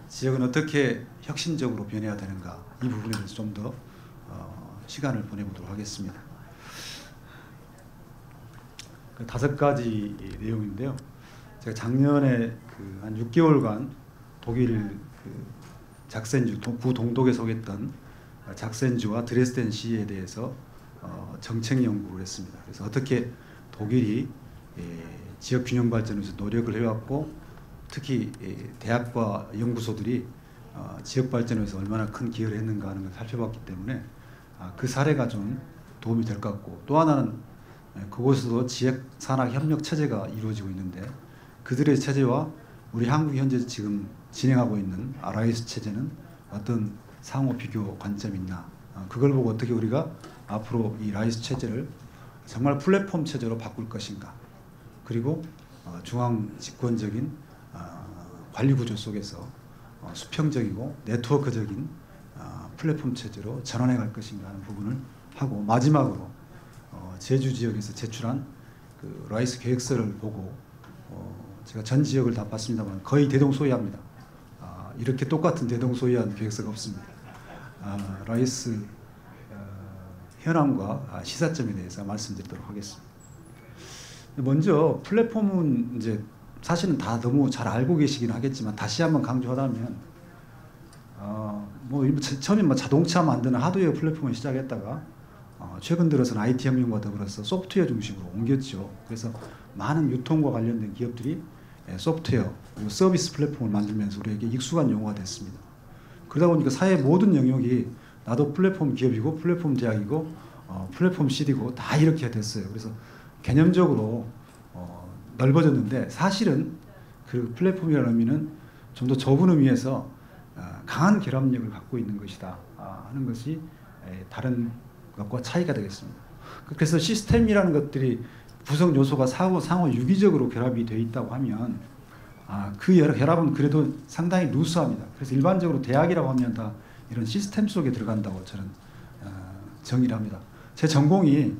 지역은 어떻게 혁신적으로 변해야 되는가 이 부분에 대해서 좀 더 시간을 보내보도록 하겠습니다. 그 5가지 내용인데요. 제가 작년에 한 6개월간 독일 작센주 구동독에 속했던 작센주와 드레스덴 시에 대해서 정책 연구를 했습니다. 그래서 어떻게 독일이 지역 균형 발전을 위해서 노력을 해왔고 특히 대학과 연구소들이 지역 발전을 위해서 얼마나 큰 기여를 했는가 하는 걸 살펴봤기 때문에 그 사례가 좀 도움이 될 것 같고 또 하나는 그곳에서도 지역 산학 협력 체제가 이루어지고 있는데 그들의 체제와 우리 한국이 현재 지금 진행하고 있는 RIS 체제는 어떤 상호 비교 관점이 있나 그걸 보고 어떻게 우리가 앞으로 이 RIS 체제를 정말 플랫폼 체제로 바꿀 것인가 그리고 중앙 집권적인 관리 구조 속에서 수평적이고 네트워크적인 플랫폼 체제로 전환해 갈 것인가 하는 부분을 하고 마지막으로 제주 지역에서 제출한 그 라이스 계획서를 보고 제가 전 지역을 다 봤습니다만 거의 대동소이합니다. 이렇게 똑같은 대동소이한 계획서가 없습니다. 라이스 현황과 시사점에 대해서 말씀드리도록 하겠습니다. 먼저 플랫폼은 이제 사실은 다 너무 잘 알고 계시긴 하겠지만 다시 한번 강조하자면 처음에 자동차 만드는 하드웨어 플랫폼을 시작했다가 최근 들어서는 IT 혁명과 더불어서 소프트웨어 중심으로 옮겼죠. 그래서 많은 유통과 관련된 기업들이 소프트웨어 그리고 서비스 플랫폼을 만들면서 우리에게 익숙한 용어가 됐습니다. 그러다 보니까 사회 모든 영역이 나도 플랫폼 기업이고 플랫폼 대학이고 플랫폼 CD고 다 이렇게 됐어요. 그래서 개념적으로 넓어졌는데 사실은 그 플랫폼이라는 의미는 좀 더 좁은 의미에서 강한 결합력을 갖고 있는 것이다 하는 것이 다른 것과 차이가 되겠습니다. 그래서 시스템이라는 것들이 구성 요소가 상호 유기적으로 결합이 되어 있다고 하면 그 결합은 그래도 상당히 루스합니다. 그래서 일반적으로 대학이라고 하면 다 이런 시스템 속에 들어간다고 저는 정의를 합니다. 제 전공이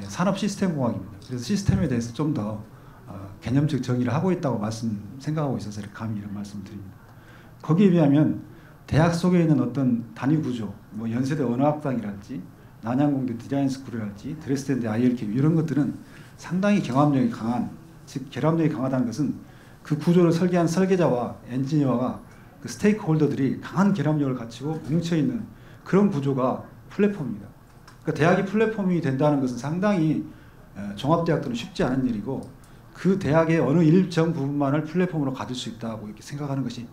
산업 시스템 공학입니다. 그래서 시스템에 대해서 좀 더 개념적 정의를 하고 있다고 생각하고 있어서 이렇게 감히 이런 말씀을 드립니다. 거기에 비하면 대학 속에 있는 어떤 단위 구조, 뭐 연세대 언어학당이랄지 난양공대 디자인 스쿨이랄지 드레스덴대 ILK 이런 것들은 상당히 경합력이 강한, 즉 결합력이 강하다는 것은 그 구조를 설계한 설계자와 엔지니어가 그 스테이크 홀더들이 강한 결합력을 갖추고 뭉쳐있는 그런 구조가 플랫폼입니다. 그러니까 대학이 플랫폼이 된다는 것은 상당히 종합대학들은 쉽지 않은 일이고 그 대학의 어느 일정 부분만을 플랫폼으로 가질 수 있다고 이렇게 생각하는 것이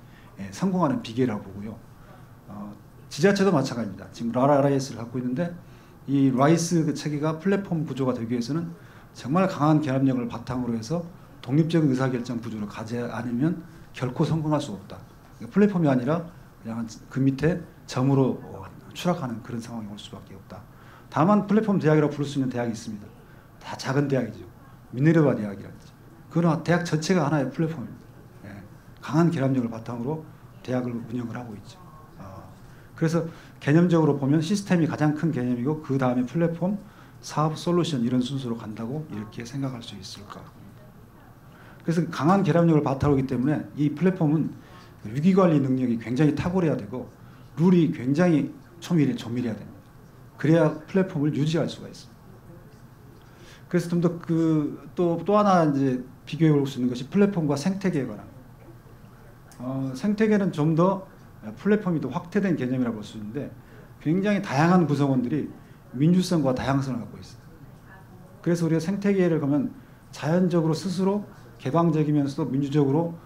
성공하는 비결이라고 보고요. 지자체도 마찬가지입니다. 지금 RIS를 갖고 있는데 이 라이스 그 체계가 플랫폼 구조가 되기 위해서는 정말 강한 결합력을 바탕으로 해서 독립적인 의사결정 구조를 가지 않으면 결코 성공할 수 없다. 플랫폼이 아니라 그냥 그 밑에 점으로 추락하는 그런 상황이 올 수밖에 없다. 다만 플랫폼 대학이라고 부를 수 있는 대학이 있습니다. 다 작은 대학이죠. 미네르바 대학이라든지. 그러나 대학 전체가 하나의 플랫폼입니다. 강한 결합력을 바탕으로 대학을 운영을 하고 있죠. 그래서 개념적으로 보면 시스템이 가장 큰 개념이고 그 다음에 플랫폼, 사업, 솔루션 이런 순서로 간다고 이렇게 생각할 수 있을까. 그래서 강한 결합력을 바탕으로 하기 때문에 이 플랫폼은 위기관리 능력이 굉장히 탁월해야 되고 룰이 굉장히 조밀해야 됩니다. 그래야 플랫폼을 유지할 수가 있습니다. 그래서 좀 더 또 하나 이제 비교해 볼 수 있는 것이 플랫폼과 생태계에 관한. 생태계는 좀 더 플랫폼이 더 확대된 개념이라고 볼 수 있는데 굉장히 다양한 구성원들이 민주성과 다양성을 갖고 있어요. 그래서 우리가 생태계를 보면 자연적으로 스스로 개방적이면서도 민주적으로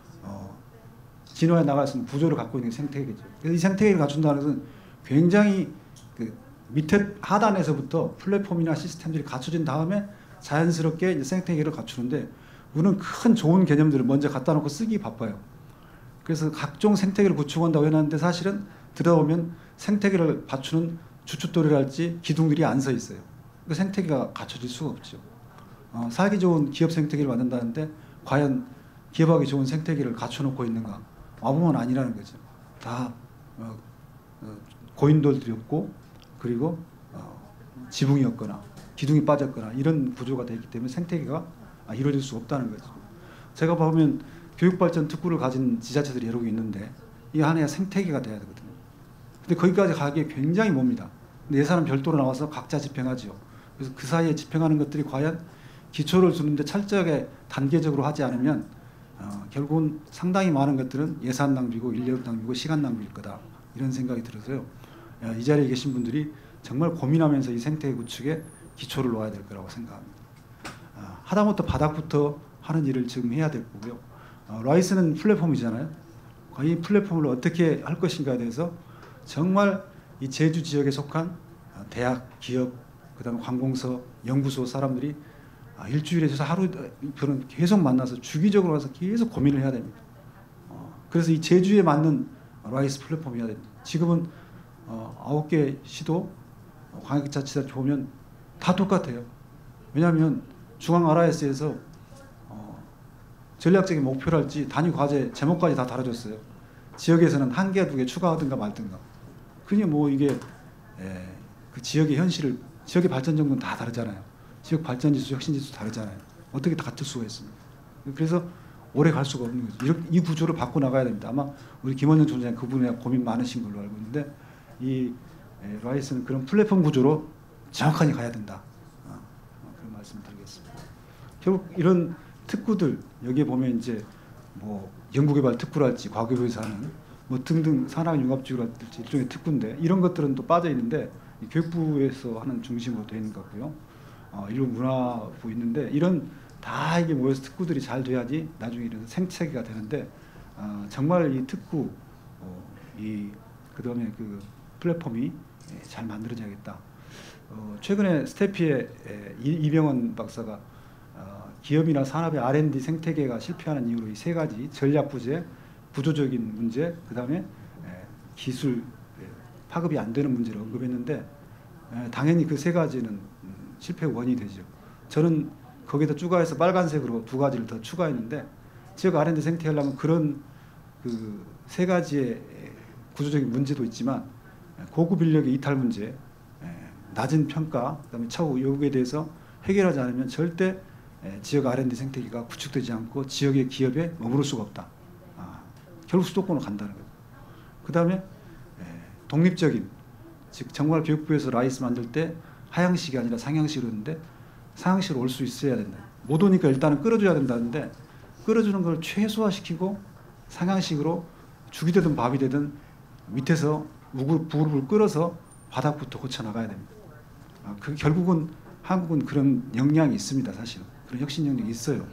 진화해 나갈 수 있는 구조를 갖고 있는 게 생태계죠. 그래서 이 생태계를 갖춘다는 것은 굉장히 그 밑에 하단에서부터 플랫폼이나 시스템들이 갖춰진 다음에 자연스럽게 이제 생태계를 갖추는데 우리는 큰 좋은 개념들을 먼저 갖다 놓고 쓰기 바빠요. 그래서 각종 생태계를 구축한다고 해놨는데 사실은 들어보면 생태계를 갖추는 주춧돌이랄지 기둥들이 안 서 있어요. 그 생태계가 갖춰질 수가 없죠. 살기 좋은 기업 생태계를 만든다는데 과연 기업하기 좋은 생태계를 갖춰놓고 있는가? 와보면 아니라는 거죠. 다 고인돌들이 없고 그리고 지붕이 없거나 기둥이 빠졌거나 이런 구조가 되기 때문에 생태계가 이루어질 수 없다는 거죠. 제가 보면 교육발전 특구를 가진 지자체들이 여러 개 있는데 이 하나의 생태계가 돼야 되거든요. 근데 거기까지 가기에 굉장히 멉니다. 근데 예산은 별도로 나와서 각자 집행하죠. 그래서 그 사이에 집행하는 것들이 과연 기초를 주는데 철저하게 단계적으로 하지 않으면 결국은 상당히 많은 것들은 예산 낭비고 인력 낭비고 시간 낭비일 거다. 이런 생각이 들어서요. 이 자리에 계신 분들이 정말 고민하면서 이 생태계 구축에 기초를 놓아야 될 거라고 생각합니다. 하다못해 바닥부터 하는 일을 지금 해야 될 거고요. 라이스는 플랫폼이잖아요. 이 플랫폼을 어떻게 할 것인가에 대해서 정말 이 제주 지역에 속한 대학, 기업, 그다음에 관공서, 연구소 사람들이 일주일에 하루 저는 계속 만나서 주기적으로 와서 계속 고민을 해야 됩니다. 그래서 이 제주에 맞는 라이스 플랫폼이 해야 됩니다. 지금은 9개 시도 광역자치단체 보면 다 똑같아요. 왜냐하면 중앙 RIS에서 전략적인 목표랄지 단위 과제 제목까지 다 다뤄졌어요. 지역에서는 1개, 2개 추가하든가 말든가. 그냥 뭐 이게 그 지역의 현실을 지역의 발전 정도는 다 다르잖아요. 지역 발전 지수, 혁신 지수 다르잖아요. 어떻게 다 같을 수가 있습니까? 그래서 오래 갈 수가 없는 거죠. 이 구조를 바꿔 나가야 됩니다. 아마 우리 김원영 총장님 그 부분에 고민 많으신 걸로 알고 있는데 이 라이스는 그런 플랫폼 구조로 정확하게 가야 된다. 그런 말씀드리겠습니다. 결국 이런 특구들 여기에 보면 이제 뭐 연구개발 특구랄지 과교부에서 하는 뭐 등등 산학융합지구랄지 일종의 특구인데 이런 것들은 또 빠져 있는데 교육부에서 하는 중심으로 되어 있는 것 같고요. 일부 문화부 있는데 이런 다 이게 모여서 특구들이 잘 돼야지 나중에 이런 생태계가 되는데 정말 이 특구 그다음에 그 플랫폼이 잘 만들어져야겠다. 최근에 스태피의 이병헌 박사가 기업이나 산업의 R&D 생태계가 실패하는 이유로 이 세 가지 전략 부재, 구조적인 문제, 그다음에 기술 파급이 안 되는 문제를 언급했는데 당연히 그 세 가지는 실패 원인이 되죠. 저는 거기다 추가해서 빨간색으로 2가지를 더 추가했는데 지역 R&D 생태계를 하려면 그런 그 세 가지의 구조적인 문제도 있지만 고급 인력의 이탈 문제, 낮은 평가, 그다음에 차후 요구에 대해서 해결하지 않으면 절대 지역 R&D 생태계가 구축되지 않고 지역의 기업에 머무를 수가 없다. 결국 수도권으로 간다는 거죠. 그다음에 독립적인, 즉 정말 교육부에서 라이스 만들 때 하향식이 아니라 상향식으로 했는데 상향식으로 올 수 있어야 된다. 못 오니까 일단은 끌어줘야 된다는데 끌어주는 걸 최소화시키고 상향식으로 죽이 되든 밥이 되든 밑에서 부글부글 끌어서 바닥부터 고쳐나가야 됩니다. 그 결국은 한국은 그런 역량이 있습니다. 사실은. 그런 혁신 역량이 있어요.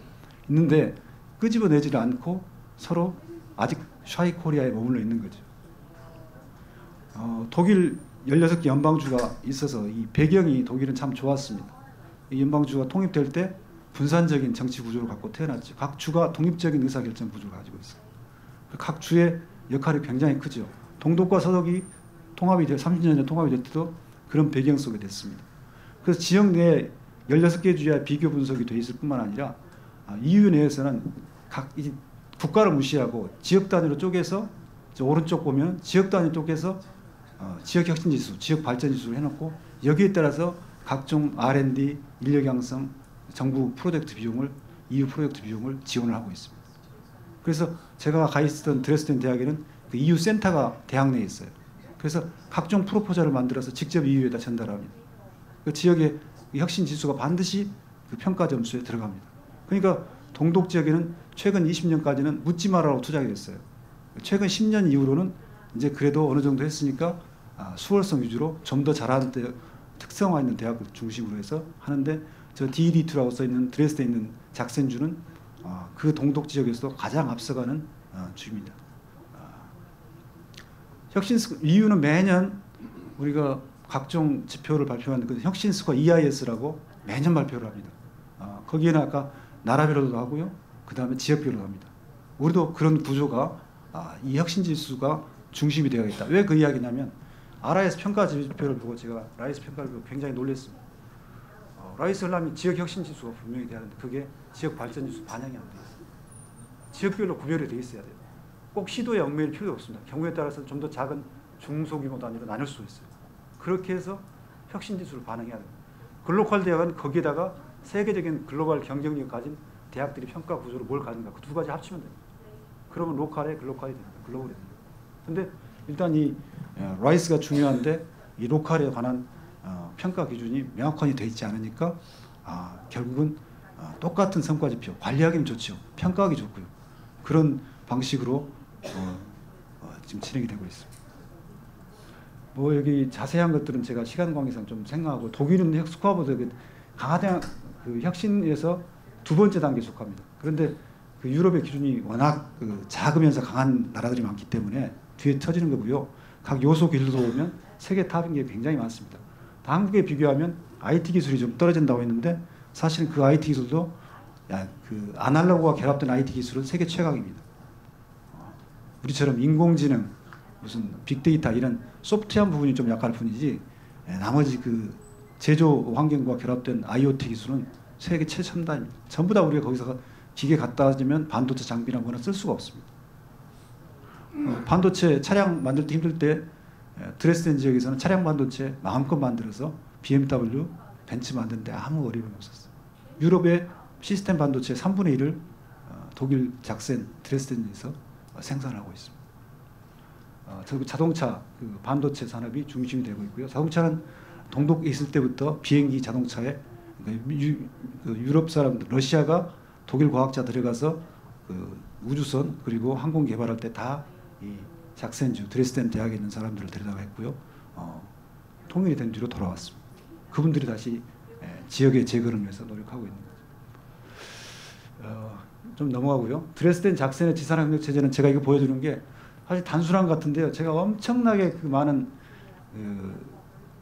있는데 끄집어내지를 않고 서로 아직 샤이 코리아에 머물러 있는 거죠. 독일 16개 연방주가 있어서 이 배경이 독일은 참 좋았습니다. 이 연방주가 통입될 때 분산적인 정치 구조를 갖고 태어났죠. 각 주가 독립적인 의사결정 구조를 가지고 있어요. 각 주의 역할이 굉장히 크죠. 동독과 서독이 통합이 30년 전 통합이 됐도 그런 배경 속에 됐습니다. 그래서 지역 내에 16개 주야 비교 분석이 돼 있을 뿐만 아니라 EU 내에서는 각 국가를 무시하고 지역 단위로 쪼개서 오른쪽 보면 지역 단위 쪼개서 지역 혁신 지수, 지역 발전 지수를 해놓고 여기에 따라서 각종 R&D, 인력 양성, 정부 프로젝트 비용을 EU 프로젝트 비용을 지원을 하고 있습니다. 그래서 제가 가 있었던 드레스덴 대학에는 그 EU 센터가 대학 내에 있어요. 그래서 각종 프로포절을 만들어서 직접 EU에다 전달합니다. 그 지역의 혁신 지수가 반드시 그 평가 점수에 들어갑니다. 그러니까 동독 지역에는 최근 20년까지는 묻지 마라로 투자가 됐어요. 최근 10년 이후로는 이제 그래도 어느 정도 했으니까 수월성 위주로 좀 더 잘하는 특성화 있는 대학을 중심으로 해서 하는데 저 DD2라고 써 있는 드레스덴에 있는 작센주는 그 동독 지역에서도 가장 앞서가는 주입니다. 혁신 이유는 매년 우리가 각종 지표를 발표하는 그 혁신 스코어 EIS라고 매년 발표를 합니다. 거기에는 아까 나라별로도 하고요, 그 다음에 지역별로도 합니다. 우리도 그런 구조가 이 혁신 지수가 중심이 되어야겠다. 왜 그 이야기냐면 RIS 평가 지표를 보고 제가 라이스 평가를 보고 굉장히 놀랐습니다. 라이스 하려면 지역 혁신 지수가 분명히 돼야 하는데 그게 지역 발전 지수 반영이 안 돼요. 지역별로 구별이 돼 있어야 돼요. 꼭 시도에 얽매일 필요가 없습니다. 경우에 따라서 좀 더 작은 중소규모 단위로 나눌 수 있어요. 그렇게 해서 혁신 지수를 반영해야 돼요. 글로컬 대학은 거기에다가 세계적인 글로벌 경쟁력을 가진 대학들이 평가 구조로 뭘 가진가 그 두 가지 합치면 됩니다. 그러면 로컬에 글로컬이 됩니다. 글로벌이 됩니다. 근데 일단 이 라이스가 중요한데 이 로컬에 관한 평가 기준이 명확하게 되어 있지 않으니까 결국은 똑같은 성과 지표 관리하기는 좋죠. 평가하기 좋고요. 그런 방식으로 지금 진행이 되고 있습니다. 뭐 여기 자세한 것들은 제가 시간 관계상 좀 생각하고 독일은 스코어보다 강화대학 그 혁신에서 두 번째 단계에 속합니다. 그런데 그 유럽의 기준이 워낙 그 작으면서 강한 나라들이 많기 때문에 뒤에 터지는 거고요. 각 요소 길도 보면 세계 탑인 게 굉장히 많습니다. 한국에 비교하면 IT 기술이 좀 떨어진다고 했는데 사실은 그 IT 기술도 그 아날로그와 결합된 IT 기술은 세계 최강입니다. 우리처럼 인공지능, 무슨 빅데이터 이런 소프트웨어 부분이 좀 약할 뿐이지 나머지 그 제조 환경과 결합된 IoT 기술은 세계 최첨단입니다. 전부 다 우리가 거기서 기계 갖다 주면 반도체 장비나 뭐나 쓸 수가 없습니다. 반도체 차량 만들 때 힘들 때 드레스덴 지역에서는 차량 반도체 마음껏 만들어서 BMW, 벤츠 만드는데 아무 어려움이 없었어요. 유럽의 시스템 반도체 3분의 1을 독일 작센 드레스덴에서 생산하고 있습니다. 자동차 그 반도체 산업이 중심이 되고 있고요. 자동차는 동독에 있을 때부터 비행기 자동차에 유럽 사람들, 러시아가 독일 과학자 들어가서 그 우주선 그리고 항공 개발할 때 다 이 작센주 드레스덴 대학에 있는 사람들을 데려다가 했고요. 통일이 된 뒤로 돌아왔습니다. 그분들이 다시 지역의 재건을 위해서 노력하고 있는 거죠. 좀 넘어가고요. 드레스덴 작센의 지산학력 체제는 제가 이거 보여주는 게 사실 단순한 것 같은데요. 제가 엄청나게 그 많은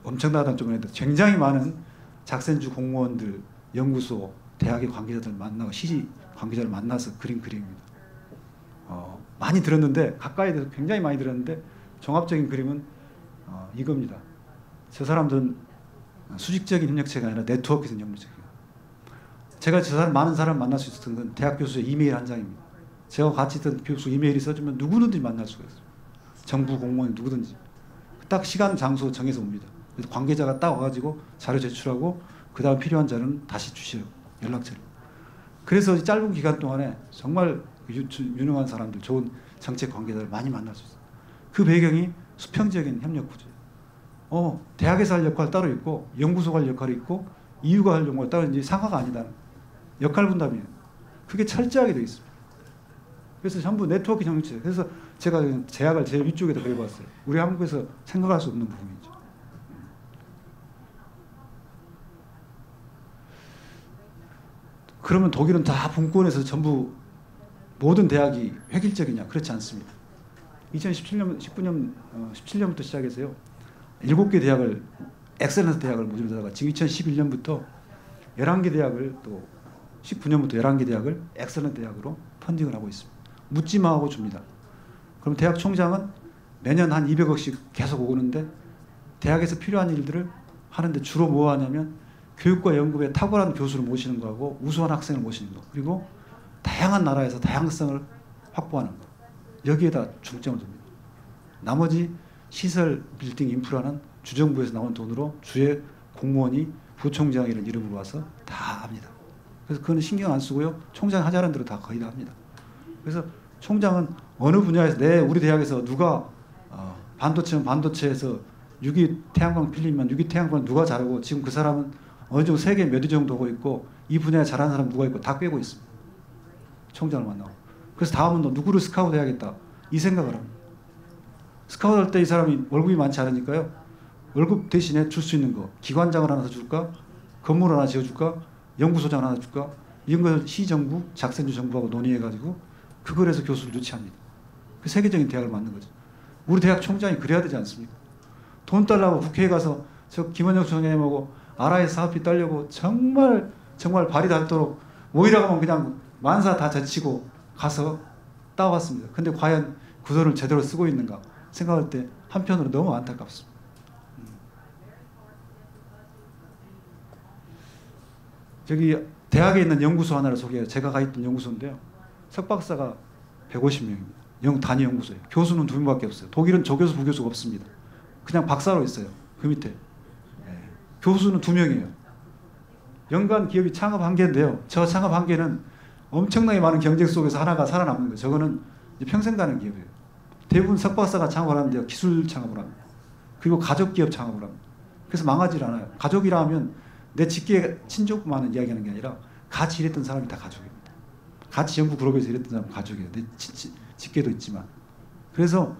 엄청나다는 좀 해도 굉장히 많은 작센주 공무원들, 연구소, 대학의 관계자들 만나고 시지 관계자를 만나서 그린 그림입니다. 많이 들었는데 가까이 돼서 굉장히 많이 들었는데 종합적인 그림은 이겁니다. 저 사람들은 수직적인 협력체가 아니라 네트워크적인 협력체예요. 제가 저 사람 많은 사람 만날 수 있었던 건 대학 교수의 이메일 한 장입니다. 제가 같이 있던 교수 이메일이 써주면 누구든지 만날 수가 있어요. 정부 공무원 누구든지 딱 시간 장소 정해서 옵니다. 그래서 관계자가 딱 와가지고 자료 제출하고 그 다음 필요한 자료는 다시 주셔요. 연락처를. 그래서 짧은 기간 동안에 정말 유능한 사람들, 좋은 정책 관계자를 많이 만날 수 있어요. 그 배경이 수평적인 협력 구조예요. 대학에서 할 역할 따로 있고 연구소가 할 역할이 있고 이유가 할 역할 따로 이제 상하가 아니다. 역할 분담이에요. 그게 철저하게 되어 있습니다. 그래서 전부 네트워크 형체. 그래서 제가 제약을 제일 위쪽에다 그려봤어요. 우리 한국에서 생각할 수 없는 부분이죠. 그러면 독일은 다 분권에서 전부 모든 대학이 획일적이냐? 그렇지 않습니다. 17년부터 시작해서요. 7개 대학을 엑셀런스 대학을 모집하다가 지금 2011년부터 11개 대학을 또 19년부터 11개 대학을 엑셀런스 대학으로 펀딩을 하고 있습니다. 묻지마 하고 줍니다. 그럼 대학 총장은 매년 한 200억씩 계속 오는데 대학에서 필요한 일들을 하는데 주로 뭐 하냐면 교육과 연구에 탁월한 교수를 모시는 거하고 우수한 학생을 모시는 거 그리고 다양한 나라에서 다양성을 확보하는 거 여기에다 중점을 둡니다. 나머지 시설, 빌딩, 인프라는 주정부에서 나온 돈으로 주의 공무원이 부총장이라는 이름으로 와서 다 합니다. 그래서 그건 신경 안 쓰고요. 총장 하자는 대로 다 거의 다 합니다. 그래서 총장은 어느 분야에서 우리 대학에서 누가 반도체는 반도체에서 유기 태양광 필리면 유기 태양광 누가 잘하고 지금 그 사람은 어느 정도 세계 몇 위 정도 하고 있고 이 분야에 잘하는 사람 누가 있고 다 꿰고 있습니다. 총장을 만나고. 그래서 다음은 너 누구를 스카우트 해야겠다 이 생각을 합니다. 스카우트 할 때 이 사람이 월급이 많지 않으니까요. 월급 대신에 줄 수 있는 거 기관장을 하나 더 줄까? 건물 하나 지어줄까? 연구소장 하나 줄까? 이런 걸 시정부, 작센주 정부하고 논의해가지고 그걸 해서 교수를 유치합니다. 그 세계적인 대학을 만든 거죠. 우리 대학 총장이 그래야 되지 않습니까? 돈 달라고 국회에 가서 저 김원영 총장님하고 RIS 사업비 따려고 정말 발이 닳도록 오히려 가면 그냥 만사 다 제치고 가서 따왔습니다. 근데 과연 그 돈을 제대로 쓰고 있는가 생각할 때 한편으로 너무 안타깝습니다. 저기 대학에 있는 연구소 하나를 소개해요. 제가 가 있던 연구소인데요. 석박사가 150명입니다. 단위 연구소예요. 교수는 2명밖에 없어요. 독일은 조교수, 부교수가 없습니다. 그냥 박사로 있어요. 그 밑에. 교수는 2명이에요. 연간 기업이 창업 1개인데요. 저 창업 1개는 엄청나게 많은 경쟁 속에서 하나가 살아남는 거예요. 저거는 평생 가는 기업이에요. 대부분 석박사가 창업을 하는데요. 기술 창업을 합니다. 그리고 가족 기업 창업을 합니다. 그래서 망하지 않아요. 가족이라 하면 내 직계 친족만을 이야기하는 게 아니라 같이 일했던 사람이 다 가족입니다. 같이 연구 그룹에서 일했던 사람은 가족이에요. 내 직계도 있지만. 그래서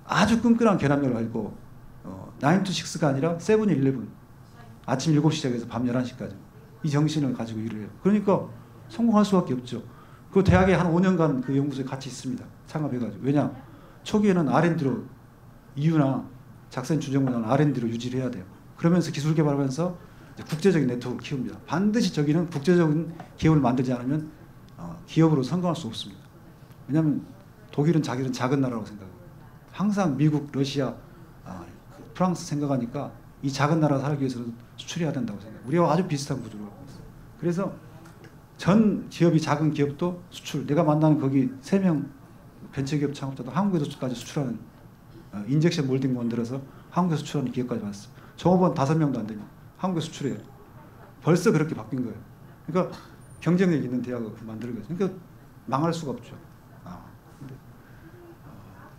아주 끈끈한 결합력을 가지고 9 to 6가 아니라 7, 11 아침 7시 시작해서 밤 11시까지 이 정신을 가지고 일을 해요. 그러니까 성공할 수밖에 없죠. 그 대학에 한 5년간 그 연구소에 같이 있습니다. 창업해가지고. 왜냐? 초기에는 R&D로 EU나 작센 주정부는 R&D로 유지를 해야 돼요. 그러면서 기술 개발하면서 국제적인 네트워크를 키웁니다. 반드시 저기는 국제적인 기업을 만들지 않으면 기업으로 성공할 수 없습니다. 왜냐하면 독일은 자기는 작은 나라라고 생각해요. 항상 미국, 러시아, 프랑스 생각하니까 이 작은 나라 살기 위해서는 수출해야 된다고 생각해요. 우리와 아주 비슷한 구조로 하고 있어요. 그래서 전 기업이 작은 기업도 수출, 내가 만나는 거기 3명 벤처기업 창업자도 한국에서까지 수출하는 인젝션 몰딩 만들어서 한국에 수출하는 기업까지 봤어요. 종업원 5명도 안 됩니다. 한국에 수출해요. 벌써 그렇게 바뀐 거예요. 그러니까 경쟁력 있는 대학을 만드는 거죠. 그러니까 망할 수가 없죠. 근데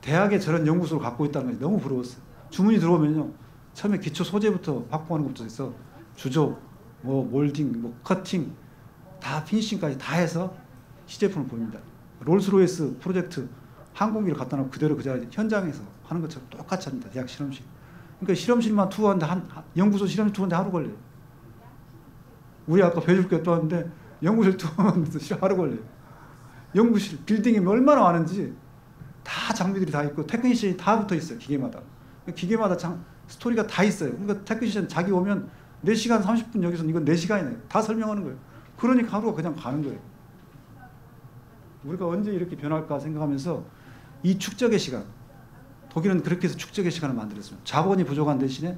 대학에 저런 연구소를 갖고 있다는 것이 너무 부러웠어요. 주문이 들어오면요. 처음에 기초 소재부터 확보하는 것부터 해서 주조, 몰딩, 커팅, 다 피니싱까지 다 해서 시제품을 보입니다. 롤스로이스 프로젝트 항공기를 갖다 놓고 그대로 그 자리 현장에서 하는 것처럼 똑같이 합니다. 대학 실험실. 그러니까 실험실만 투어하는데 연구소 실험실 투어하는데 하루 걸려요. 우리 아까 배줄게 또 하는데 연구실 투어하는데 하루 걸려요. 연구실 빌딩이 얼마나 많은지 다 장비들이 다 있고 테크니션이 다 붙어 있어요. 기계마다 스토리가 다 있어요. 그러니까 테크니션 자기 오면 4시간 30분 여기서 이건 4시간이네. 다 설명하는 거예요. 그러니까 하루가 그냥 가는 거예요. 우리가 언제 이렇게 변할까 생각하면서 이 축적의 시간, 독일은 그렇게 해서 축적의 시간을 만들었습니다. 자본이 부족한 대신에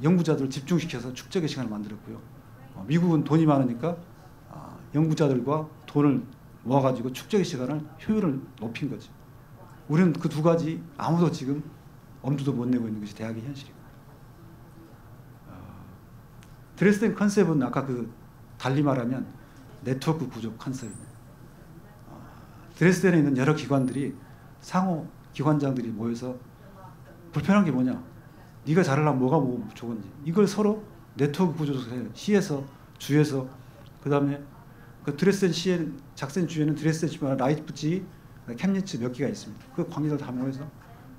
연구자들을 집중시켜서 축적의 시간을 만들었고요. 미국은 돈이 많으니까 연구자들과 돈을 모아가지고 축적의 시간을 효율을 높인 거죠. 우리는 그 2가지 아무도 지금 엄두도 못 내고 있는 것이 대학의 현실입니다. 드레스덴 컨셉은 아까 달리 말하면 네트워크 구조 컨셉입니다. 드레스덴에 있는 여러 기관들이 상호 기관장들이 모여서 불편한 게 뭐냐? 네가 잘하려면 뭐가 좋은지 이걸 서로 네트워크 구조에서 시에서 주에서 그다음에 그 드레스덴 시에 작센 주에는 드레스덴 시와 라이프치, 캠니츠 몇 개가 있습니다. 그 관계자들 다 모여서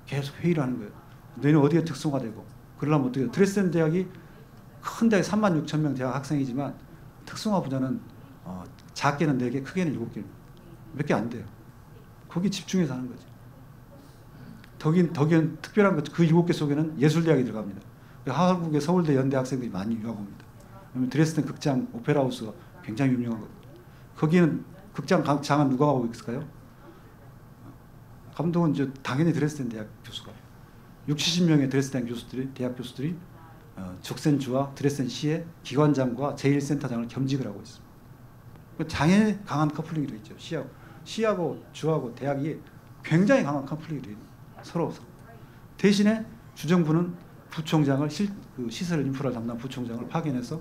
계속 회의를 하는 거예요. 너희는 어디에 특성화되고 그러려면 어떻게 드레스덴 대학이 큰 대학 36,000명 대학 학생이지만 특성화 분야는 작게는 4개, 크게는 7개, 몇 개 안 돼요. 거기 집중해서 하는 거죠. 덕인 특별한 것, 그 7개 속에는 예술대학이 들어갑니다. 한국의 서울대, 연대 학생들이 많이 유학 옵니다. 그러면 드레스덴 극장, 오페라하우스가 굉장히 유명하거든요. 거기는 극장 장은 누가 하고 있을까요? 감독은 당연히 드레스덴 대학 교수가 60-70명의 드레스덴 교수들이, 대학 교수들이 적센주와 드레스덴 시의 기관장과 제1센터장을 겸직을 하고 있습니다. 장애 강한 커플링이 되어 있죠. 시하고 주하고 대학이 굉장히 강한 커플링이 되어 있는 서로. 대신에 주정부는 부총장을 시설 인프라를 담당 부총장을 파견해서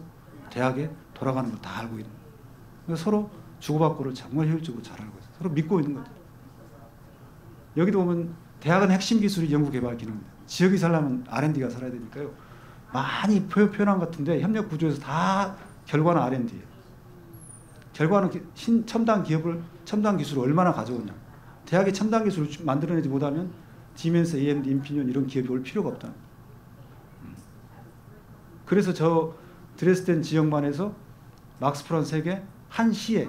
대학에 돌아가는 걸 다 알고 있는 거예요. 서로 주고받고를 정말 효율적으로 잘 알고 있어요. 서로 믿고 있는 거죠. 여기도 보면 대학은 핵심 기술이 연구개발 기능입니다. 지역이 살려면 R&D가 살아야 되니까요. 많이 표현한 것 같은데 협력 구조에서 다 결과는 R&D예요. 결과는 첨단 기술을 얼마나 가져오냐. 대학이 첨단 기술을 만들어내지 못하면 디멘스, AMD, 인피니온 이런 기업이 올 필요가 없다. 그래서 저 드레스덴 지역만 해서 막스 프라운 3개, 한 시에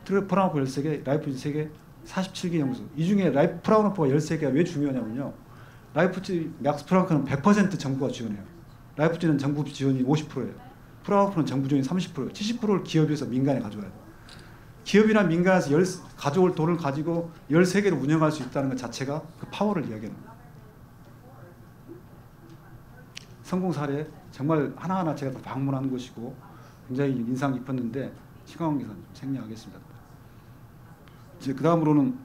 프라운호프 13개, 라이프치히 3개, 47개 연구소. 이 중에 프라운호프가 13개가 왜 중요하냐면요. 막스 프라운호프는 100% 정부가 지원해요. 라이프치히는 정부 지원이 50%예요. 프라운호프는 정부 지원이 30%예요. 70%를 기업에서 민간에 가져와야 돼요. 기업이나 민간에서 가져올 돈을 가지고 13개를 운영할 수 있다는 것 자체가 그 파워를 이야기하는 거예요. 성공 사례 정말 하나하나 제가 다 방문한 곳이고 굉장히 인상 깊었는데 시간 관계상 좀 생략하겠습니다. 이제 그 다음으로는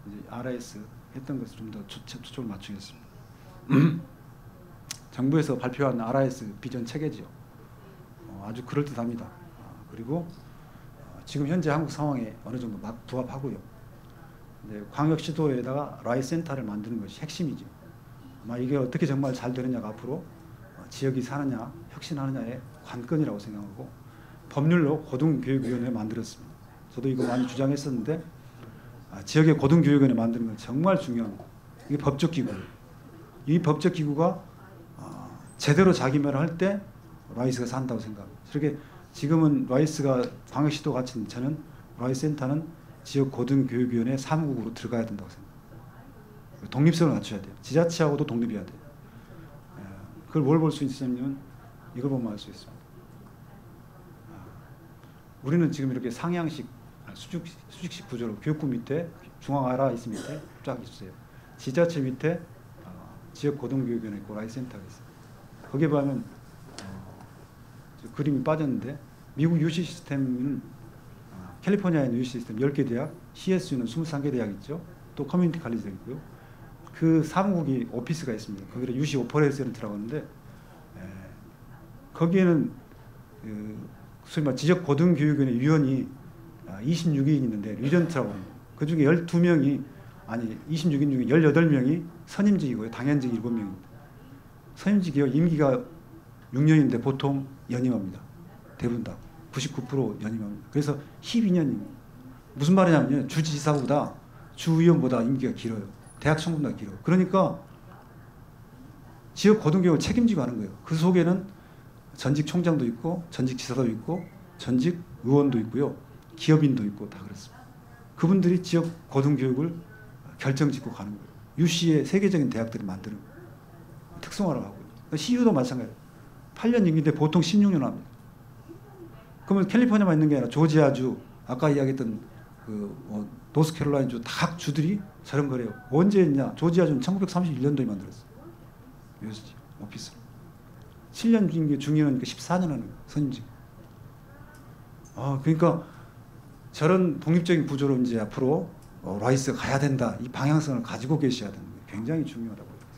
이제 RIS 했던 것을 좀 더 초점을 맞추겠습니다. 정부에서 발표한 RIS 비전 체계지요. 아주 그럴듯합니다. 그리고 지금 현재 한국 상황에 어느 정도 부합하고요. 광역시도에다가 RIS 센터를 만드는 것이 핵심이죠. 아마 이게 어떻게 정말 잘 되느냐가 앞으로 지역이 사느냐, 혁신하느냐의 관건이라고 생각하고 법률로 고등교육위원회 만들었습니다. 저도 이거 많이 주장했었는데 지역의 고등교육위원회 만드는 건 정말 중요한 거예요. 이게 법적 기구예요. 이 법적 기구가 제대로 자기 말을 할 때 라이스가 산다고 생각합니다. 그렇게 지금은 라이스가 광역시도 같은 저는 라이스 센터는 지역 고등교육위원회 사무국으로 들어가야 된다고 생각합니다. 독립성을 갖춰야 돼요. 지자체하고도 독립해야 돼요. 그걸 뭘 볼 수 있으면 이걸 보면 알 수 있습니다. 우리는 지금 이렇게 상향식, 수직식 구조로 교육부 밑에 중앙 RIS 밑에 쫙 있어요. 지자체 밑에 지역 고등교육위원회 있고 라이스 센터가 있어요. 거기에 보면 그림이 빠졌는데 미국 UC 시스템은 캘리포니아에 있는 UC 시스템 10개 대학, CSU는 23개 대학 있죠. 또 커뮤니티 칼리지가 있고요. 그 사무국이 오피스가 있습니다. 거기를 UC 오퍼레이션 센터라고 하는데 거기에는 소위 말 지역 고등교육위원회 위원이 26인 있는데 리전트라고 합니다. 그 중에 12명이 26인 중에 18명이 선임직이고요. 당연직이 7명입니다. 선임직이요. 임기가 6년인데 보통 연임합니다. 대부분 다 99% 연임합니다. 그래서 12년입니다. 무슨 말이냐면요. 주지사보다 주의원보다 임기가 길어요. 대학 청구보다 길어요. 그러니까 지역 고등교육을 책임지고 하는 거예요. 그 속에는 전직 총장도 있고 전직 지사도 있고 전직 의원도 있고요. 기업인도 있고 다 그렇습니다. 그분들이 지역 고등교육을 결정짓고 가는 거예요. UC의 세계적인 대학들이 만드는 거예요. 특성화를 하고 있죠. CU도 마찬가지예요. 8년 임기인데 보통 16년 합니다. 그러면 캘리포니아만 있는 게 아니라 조지아주, 아까 이야기했던 노스캐롤라이나주 각 주들이 저런 거래요. 언제 했냐? 조지아주는 1931년도에 만들었어요. USG 오피스. 7년 임기 중위원이니까 14년 하는 거예요. 선임직. 그러니까 저런 독립적인 구조로 이제 앞으로 라이스가 가야 된다. 이 방향성을 가지고 계셔야 되는 게 굉장히 중요하다고 생각합니다.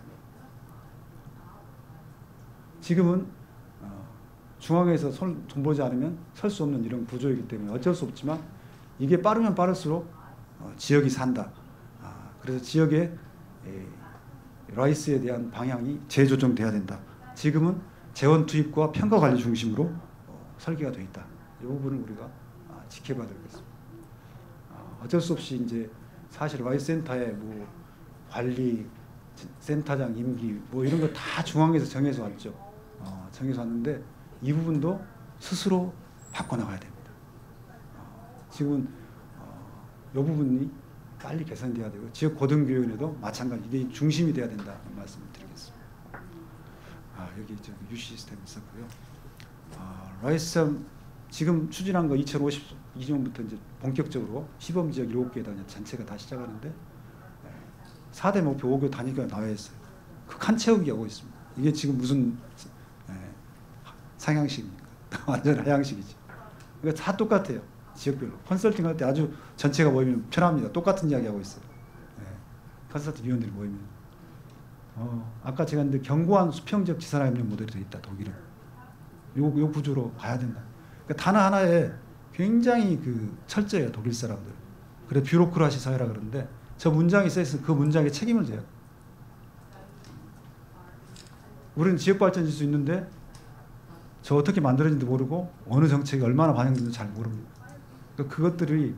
지금은 중앙에서 손 보지 않으면 설 수 없는 이런 구조이기 때문에 어쩔 수 없지만 이게 빠르면 빠를수록 지역이 산다. 그래서 지역의 라이스에 대한 방향이 재조정돼야 된다. 지금은 재원 투입과 평가 관리 중심으로 설계가 되어 있다. 이 부분을 우리가 지켜봐야 되겠습니다. 어쩔 수 없이 이제 사실 라이스 센터의 관리 센터장 임기 이런 거 다 중앙에서 정해서 왔죠. 정해서 왔는데 이 부분도 스스로 바꿔나가야 됩니다. 지금은 이 부분이 빨리 개선돼야 되고 지역 고등교육에도 마찬가지 이게 중심이 돼야 된다는 말씀을 드리겠습니다. 여기 UC 시스템이 있었고요. 라이스 지금 추진한 거 2052년부터 이제 본격적으로 시범 지역 7개에다 전체가 다 시작하는데 4대 목표 5개 단위가 나와 있어요. 극한 채우기 하고 있습니다. 이게 지금 무슨 상향식입니까? 완전 하향식이지. 그러니까 다 똑같아요. 지역별로. 컨설팅 할 때 아주 전체가 모이면 편합니다. 똑같은 이야기 하고 있어요. 컨설팅 위원들이 모이면. 아까 제가 했는데 견고한 수평적 지산화 협력 모델이 되어 있다. 독일은. 요 구조로 가야 된다. 그러니까 단어 하나에 굉장히 철저해요. 독일 사람들. 그래 뷰로크라시 사회라 그러는데 저 문장이 써있으면 그 문장에 책임을 져요. 우리는 지역발전 질 수 있는데 저 어떻게 만들어진지도 모르고 어느 정책이 얼마나 반영되는지 잘 모릅니다. 그것들이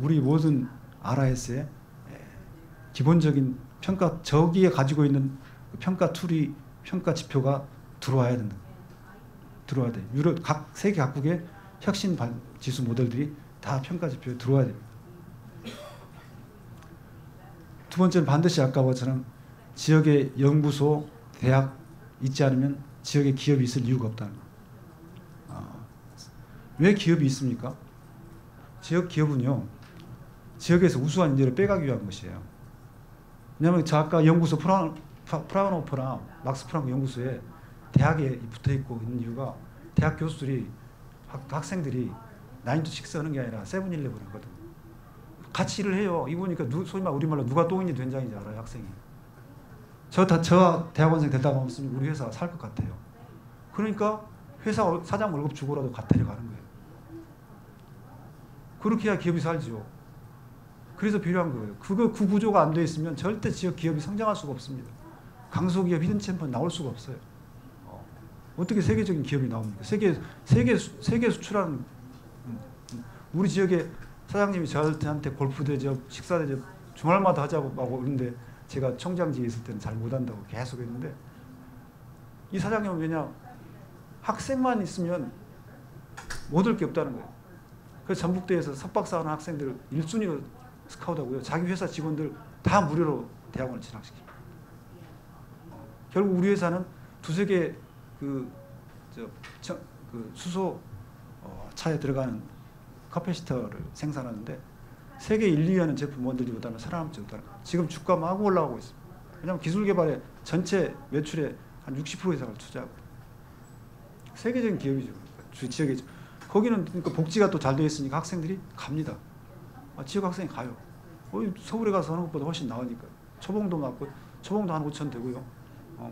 우리 모든 RIS의 기본적인 평가 저기에 가지고 있는 그 평가 툴이 평가 지표가 들어와야 된다. 들어와야 돼. 유럽 각 세계 각국의 혁신 지수 모델들이 다 평가 지표에 들어와야 됩니다. 두 번째는 반드시 아까 것처럼 지역의 연구소, 대학 있지 않으면 지역에 기업이 있을 이유가 없다는 거. 왜 기업이 있습니까? 지역 기업은요, 지역에서 우수한 인재를 빼가기 위한 것이에요. 왜냐하면 저 아까 연구소 프라운호프나 막스 프랑크 연구소에 대학에 붙어 있고 있는 이유가 대학 교수들이 학생들이 9 to 6 하는 게 아니라 7-11 하거든. 같이 일을 해요. 이거 보니까 소위 말 우리말로 누가 똥인지 된장인지 알아요, 학생이. 저 대학원생 되다가 없으면 우리 회사 살 것 같아요. 그러니까 회사 사장 월급 주고라도 데려가는 거예요. 그렇게 해야 기업이 살죠. 그래서 필요한 거예요. 그 구조가 안 돼 있으면 절대 지역 기업이 성장할 수가 없습니다. 강소기업, 히든 챔피언 나올 수가 없어요. 어떻게 세계적인 기업이 나옵니까? 세계 수출하는 우리 지역에 사장님이 저한테 골프 대접, 식사 대접 주말마다 하자고 하고 그런데 제가 청장지에 있을 때는 잘 못한다고 계속 했는데 이 사장님은 왜냐 학생만 있으면 못 올 게 없다는 거예요. 그래서 전북대에서 석박사하는 학생들을 1순위로 스카우트하고요. 자기 회사 직원들 다 무료로 대학원을 진학시킵니다. 결국 우리 회사는 두세 개 수소 차에 들어가는 카패시터를 생산하는데 세계 1, 2위하는 제품 만들기보다는 살아남지 못하는 거예요. 지금 주가 마구 올라가고 있습니다. 왜냐하면 기술 개발에 전체 매출의 한 60% 이상을 투자하고 세계적인 기업이죠. 지역이죠. 거기는 그러니까 복지가 또 잘 되어 있으니까 학생들이 갑니다. 지역 학생이 가요. 서울에 가서 하는 것보다 훨씬 나으니까. 초봉도 맞고 초봉도 한 5천 되고요.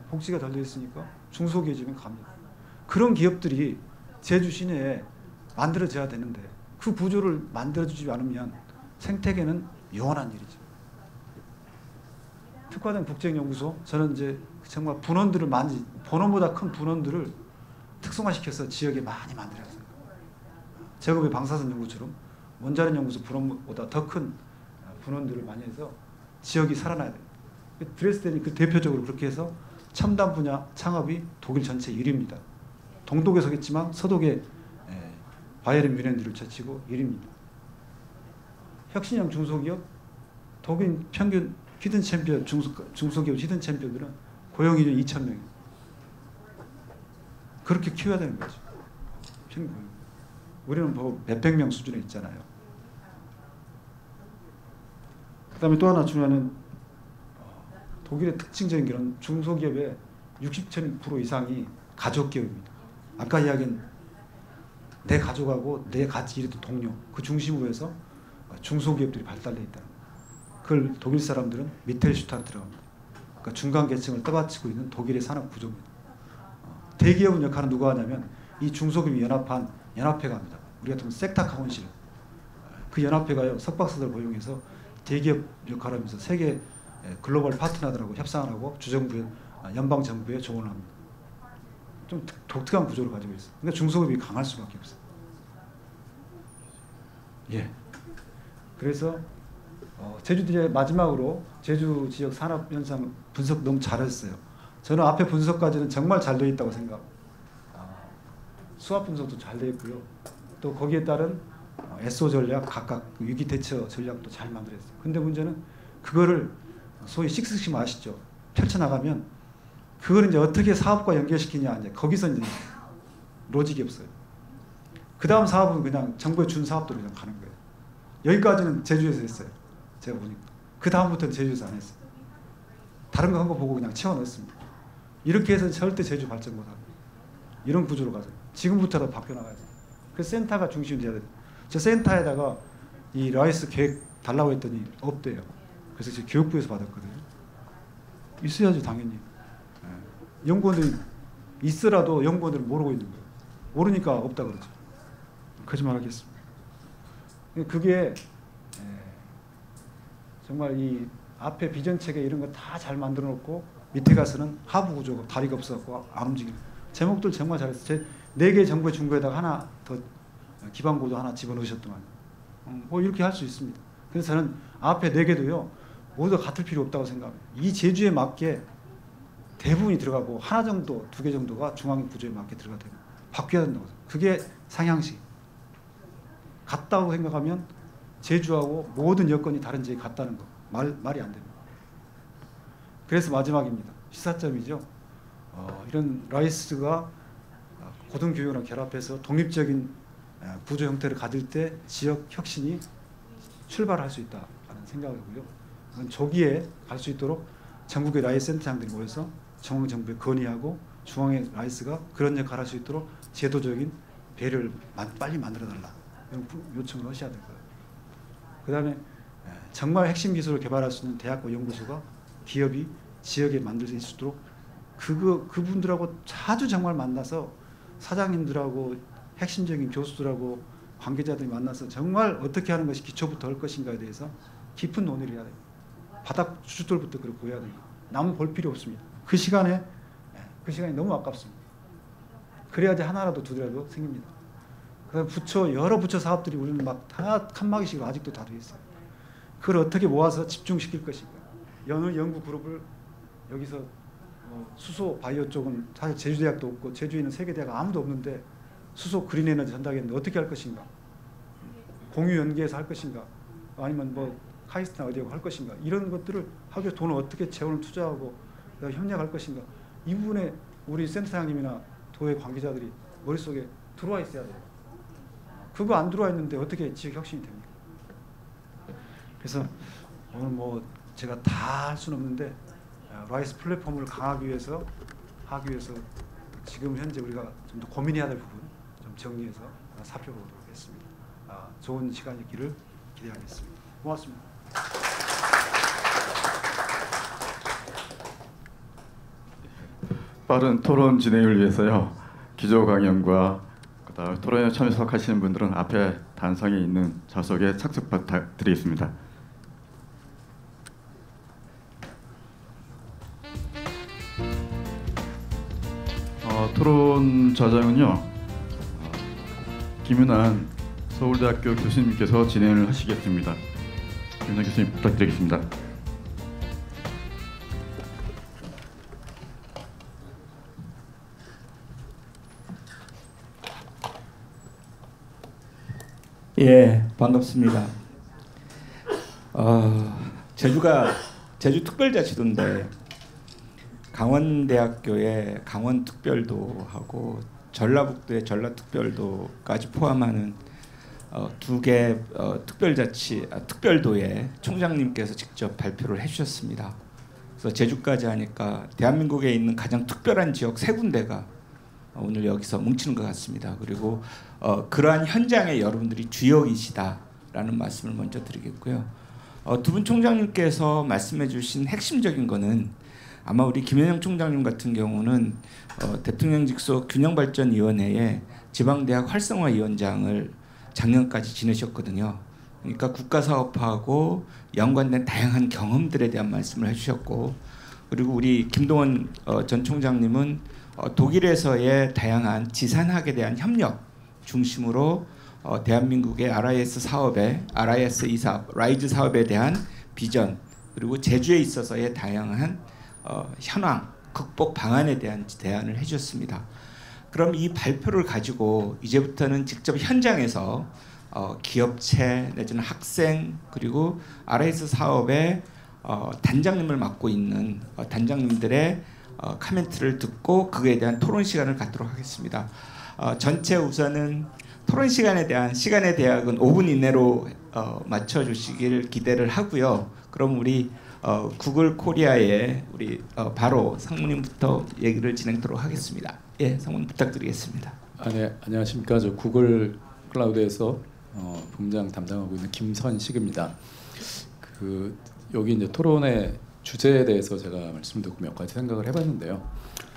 복지가 잘 되어 있으니까 중소기업이면 갑니다. 그런 기업들이 제주 시내에 만들어져야 되는데 그 구조를 만들어주지 않으면 생태계는 영원한 일이죠. 특화된 국제연구소 저는 이제 정말 분원들을 본원보다 큰 분원들을 특성화시켜서 지역에 많이 만들었어요. 제급의 방사선 연구처럼 원자력 연구소 분원보다 더 큰 분원들을 많이 해서 지역이 살아나야 돼요. 드레스덴이 그 대표적으로 그렇게 해서 첨단 분야 창업이 독일 전체 1위입니다. 동독에 서겠지만 서독에 바이에른 뮌헨을 제치고 1위입니다. 혁신형 중소기업 독일 평균 히든 챔피언 중소기업 히든 챔피언들은 고용인율 2,000명이에요. 그렇게 키워야 되는 거죠. 우리는 뭐 몇백 명 수준에 있잖아요. 그 다음에 또 하나 중요한 독일의 특징적인 그런 중소기업의 60% 이상이 가족기업입니다. 아까 이야기한 내 가족하고 내 같이 일했던 동료 그 중심으로 해서 중소기업들이 발달돼 있다. 그걸 독일 사람들은 미텔슈타트 들어갑니다. 그러니까 중간 계층을 떠받치고 있는 독일의 산업 구조입니다. 대기업은 역할은 누가 하냐면 이 중소기업이 연합한 연합회가 합니다. 우리 같은 섹터 카운실 그 연합회가요 석박사들 고용해서 대기업 역할을 하면서 세계 글로벌 파트너들하고 협상을 하고 주정부의 연방 정부에 조언을 합니다. 좀 독특한 구조를 가지고 있어요. 그러니까 중소기업이 강할 수밖에 없어요. 예. 그래서 제주도의 마지막으로 제주 지역 산업 현상 분석 너무 잘했어요. 저는 앞에 분석까지는 정말 잘 되어 있다고 생각합니다. 수학 분석도 잘 되어 있고요. 또 거기에 따른 SO 전략, 각각 위기 대처 전략도 잘 만들었어요. 근데 문제는 그거를 소위 식스시마 아시죠? 펼쳐나가면 그걸 이제 어떻게 사업과 연결시키냐, 이제 거기서 이제 로직이 없어요. 그 다음 사업은 그냥 정부에 준 사업대로 그냥 가는 거예요. 여기까지는 제주에서 했어요. 제가 보니까. 그 다음부터는 제주에서 안 했어요. 다른 거 한 거 보고 그냥 채워넣었습니다. 이렇게 해서 절대 제주 발전 못합니다. 이런 구조로 가죠. 지금부터라도 바뀌어나가야 돼요. 그래서 센터가 중심이 돼야 돼요. 저 센터에다가 이 라이스 계획 달라고 했더니 없대요. 그래서 지금 교육부에서 받았거든요. 있어야죠, 당연히. 연구원들이 있으라도 연구원들은 모르고 있는 거예요. 모르니까 없다 그러죠. 거짓말 하겠습니다. 그게 정말 이 앞에 비전 체계 이런 거 다 잘 만들어 놓고 밑에 가서는 하부 구조가 다리가 없어서 안 움직이는 제목들 정말 잘했어요. 4개 정부의 중거에다가 하나 더 기반고도 하나 집어넣으셨더만 뭐 이렇게 할 수 있습니다. 그래서 저는 앞에 4개도요 모두 같을 필요 없다고 생각합니다. 이 제주에 맞게 대부분이 들어가고 하나 정도, 2개 정도가 중앙 구조에 맞게 들어가야 되고 바뀌어야 된다고 생각합니다. 그게 상향식. 같다고 생각하면 제주하고 모든 여건이 다른 지역이 같다는 거 말이 안 됩니다. 그래서 마지막입니다. 시사점이죠. 이런 라이스가 고등교육이랑 결합해서 독립적인 구조 형태를 가질 때 지역 혁신이 출발할 수 있다는 생각을 하고요. 그건 조기에 갈 수 있도록 전국의 라이스 센터장들이 모여서 중앙정부에 건의하고 중앙의 라이스가 그런 역할을 할 수 있도록 제도적인 배려를 빨리 만들어달라 이런 요청을 하셔야 될 거예요. 그 다음에 정말 핵심 기술을 개발할 수 있는 대학과 연구소가 기업이 지역에 만들 수 있도록 그분들하고 자주 정말 만나서 사장님들하고 핵심적인 교수들하고 관계자들이 만나서 정말 어떻게 하는 것이 기초부터 할 것인가에 대해서 깊은 논의를 해야 돼요. 바닥 주주들부터 그렇고 해야 돼요. 남 볼 필요 없습니다. 그 시간이 너무 아깝습니다. 그래야지 하나라도 두 개라도 생깁니다. 그다음 여러 부처 사업들이 우리는 막 다 칸막이식으로 아직도 다루고 있어요. 그걸 어떻게 모아서 집중시킬 것인가. 연구 그룹을 여기서 수소 바이오 쪽은 사실 제주대학도 없고 제주에 있는 세계대학 아무도 없는데 수소 그린 에너지 전달했는데 어떻게 할 것인가. 공유 연계해서 할 것인가. 아니면 뭐 카이스트나 어디하고 할 것인가. 이런 것들을 하기 위해서 돈을 어떻게 재원을 투자하고 협력할 것인가. 이 부분에 우리 센터장님이나 도의 관계자들이 머릿속에 들어와 있어야 돼요. 그거 안 들어와 있는데 어떻게 지역 혁신이 됩니까? 그래서 오늘 뭐 제가 다 할 수는 없는데 라이스 플랫폼을 강하기 위해서 지금 현재 우리가 좀 더 고민해야 될 부분 좀 정리해서 살펴보도록 하겠습니다. 좋은 시간이기를 기대하겠습니다. 고맙습니다. 빠른 토론 진행을 위해서요. 기조 강연과 그다음 토론에 참석하시는 분들은 앞에 단상에 있는 좌석에 착석 부탁드리겠습니다. 토론 좌장은요. 김윤환 서울대학교 교수님께서 진행을 하시겠습니다. 김윤환 교수님 부탁드리겠습니다. 예, 반갑습니다. 제주가 제주특별자치도인데 강원대학교의 강원특별도하고 전라북도의 전라특별도까지 포함하는 두 개 특별도의 총장님께서 직접 발표를 해주셨습니다. 그래서 제주까지 하니까 대한민국에 있는 가장 특별한 지역 세 군데가 오늘 여기서 뭉치는 것 같습니다. 그리고 그러한 현장에 여러분들이 주역이시다라는 말씀을 먼저 드리겠고요. 두 분 총장님께서 말씀해주신 핵심적인 거는 아마 우리 김현영 총장님 같은 경우는 대통령 직속 균형발전위원회의 지방대학 활성화위원장을 작년까지 지내셨거든요. 그러니까 국가사업하고 연관된 다양한 경험들에 대한 말씀을 해주셨고, 그리고 우리 김동원 전 총장님은 독일에서의 다양한 지산학에 대한 협력 중심으로 대한민국의 RIS 사업에 RIS 2사업, 라이즈 사업에 대한 비전, 그리고 제주에 있어서의 다양한 현황, 극복 방안에 대한 대안을 해주셨습니다. 그럼 이 발표를 가지고 이제부터는 직접 현장에서 기업체 내지는 학생 그리고 RIS 사업의 단장님을 맡고 있는 단장님들의 코멘트를 듣고 그에 대한 토론 시간을 갖도록 하겠습니다. 전체 우선은 토론 시간에 대한 시간의 대약은 5분 이내로 맞춰주시길 기대를 하고요. 그럼 우리 구글 코리아의 우리 바로 상무님부터 얘기를 진행토록 하겠습니다. 예, 상무님 부탁드리겠습니다. 네, 안녕하십니까. 저 구글 클라우드에서 본부장 담당하고 있는 김선식입니다. 여기 이제 토론의 주제에 대해서 제가 말씀 듣고 몇 가지 생각을 해봤는데요.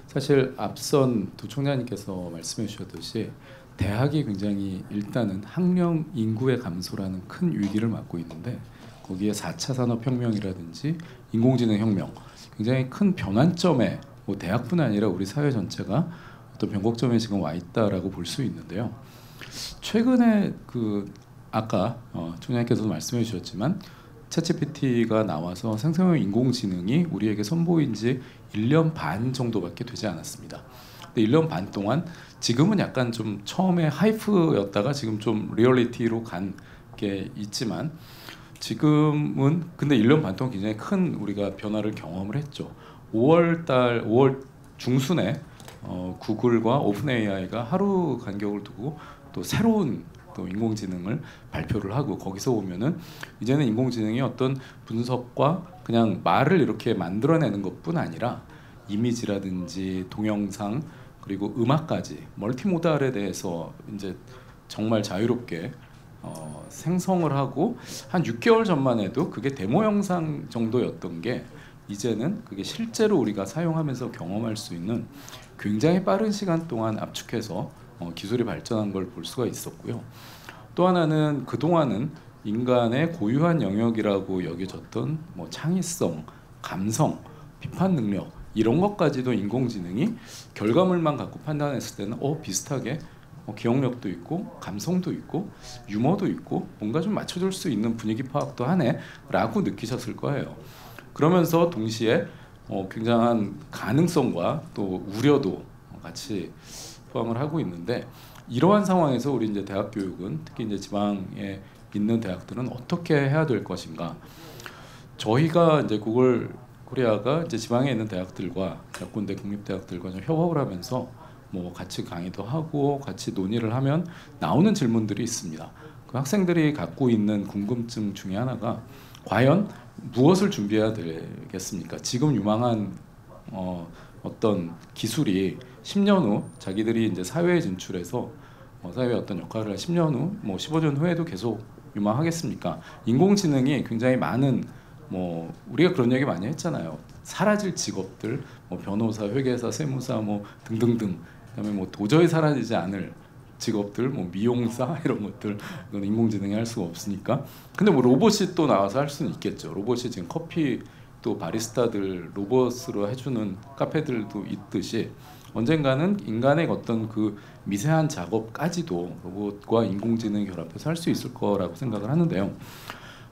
사실 앞선 두 총장님께서 말씀해 주셨듯이 대학이 굉장히 일단은 학령 인구의 감소라는 큰 위기를 맞고 있는데 거기에 4차 산업혁명이라든지 인공지능 혁명 굉장히 큰 변환점에 대학뿐 아니라 우리 사회 전체가 어떤 변곡점에 지금 와 있다라고 볼 수 있는데요. 최근에 아까 총장님께서도 말씀해 주셨지만 챗GPT가 나와서 생성형 인공지능이 우리에게 선보인 지 1년 반 정도밖에 되지 않았습니다. 근데 1년 반 동안 지금은 약간 좀 처음에 하이프였다가 지금 좀 리얼리티로 간 게 있지만 지금은 근데 1년 반 동안 굉장히 큰 우리가 변화를 경험을 했죠. 5월 중순에 구글과 오픈 AI가 하루 간격을 두고 또 새로운 또 인공지능을 발표를 하고 거기서 보면은 이제는 인공지능이 어떤 분석과 그냥 말을 이렇게 만들어내는 것뿐 아니라 이미지라든지 동영상 그리고 음악까지 멀티모달에 대해서 이제 정말 자유롭게 생성을 하고 한 6개월 전만 해도 그게 데모 영상 정도였던 게 이제는 그게 실제로 우리가 사용하면서 경험할 수 있는 굉장히 빠른 시간 동안 압축해서 기술이 발전한 걸 볼 수가 있었고요. 또 하나는 그동안은 인간의 고유한 영역이라고 여겨졌던 뭐 창의성, 감성, 비판 능력 이런 것까지도 인공지능이 결과물만 갖고 판단했을 때는 비슷하게 기억력도 있고 감성도 있고 유머도 있고 뭔가 좀 맞춰줄 수 있는 분위기 파악도 하네 라고 느끼셨을 거예요. 그러면서 동시에 굉장한 가능성과 또 우려도 같이 포함을 하고 있는데 이러한 상황에서 우리 이제 대학 교육은 특히 이제 지방에 있는 대학들은 어떻게 해야 될 것인가? 저희가 이제 구글 코리아가 이제 지방에 있는 대학들과 몇 군데 국립대학들과 좀 협업을 하면서 뭐 같이 강의도 하고 같이 논의를 하면 나오는 질문들이 있습니다. 그 학생들이 갖고 있는 궁금증 중에 하나가 과연 무엇을 준비해야 되겠습니까? 지금 유망한 어떤 기술이 10년 후 자기들이 이제 사회에 진출해서 사회의 어떤 역할을 10년 후, 뭐 15년 후에도 계속 유망하겠습니까? 인공지능이 굉장히 많은 뭐 우리가 그런 얘기 많이 했잖아요. 사라질 직업들, 뭐 변호사, 회계사, 세무사, 뭐 등등등. 그다음에 뭐 도저히 사라지지 않을 직업들, 뭐 미용사 이런 것들 이건 인공지능이 할 수가 없으니까. 근데 뭐 로봇이 또 나와서 할 수는 있겠죠. 로봇이 지금 커피 또 바리스타들 로봇으로 해주는 카페들도 있듯이 언젠가는 인간의 어떤 그 미세한 작업까지도 로봇과 인공지능이 결합해서 할 수 있을 거라고 생각을 하는데요.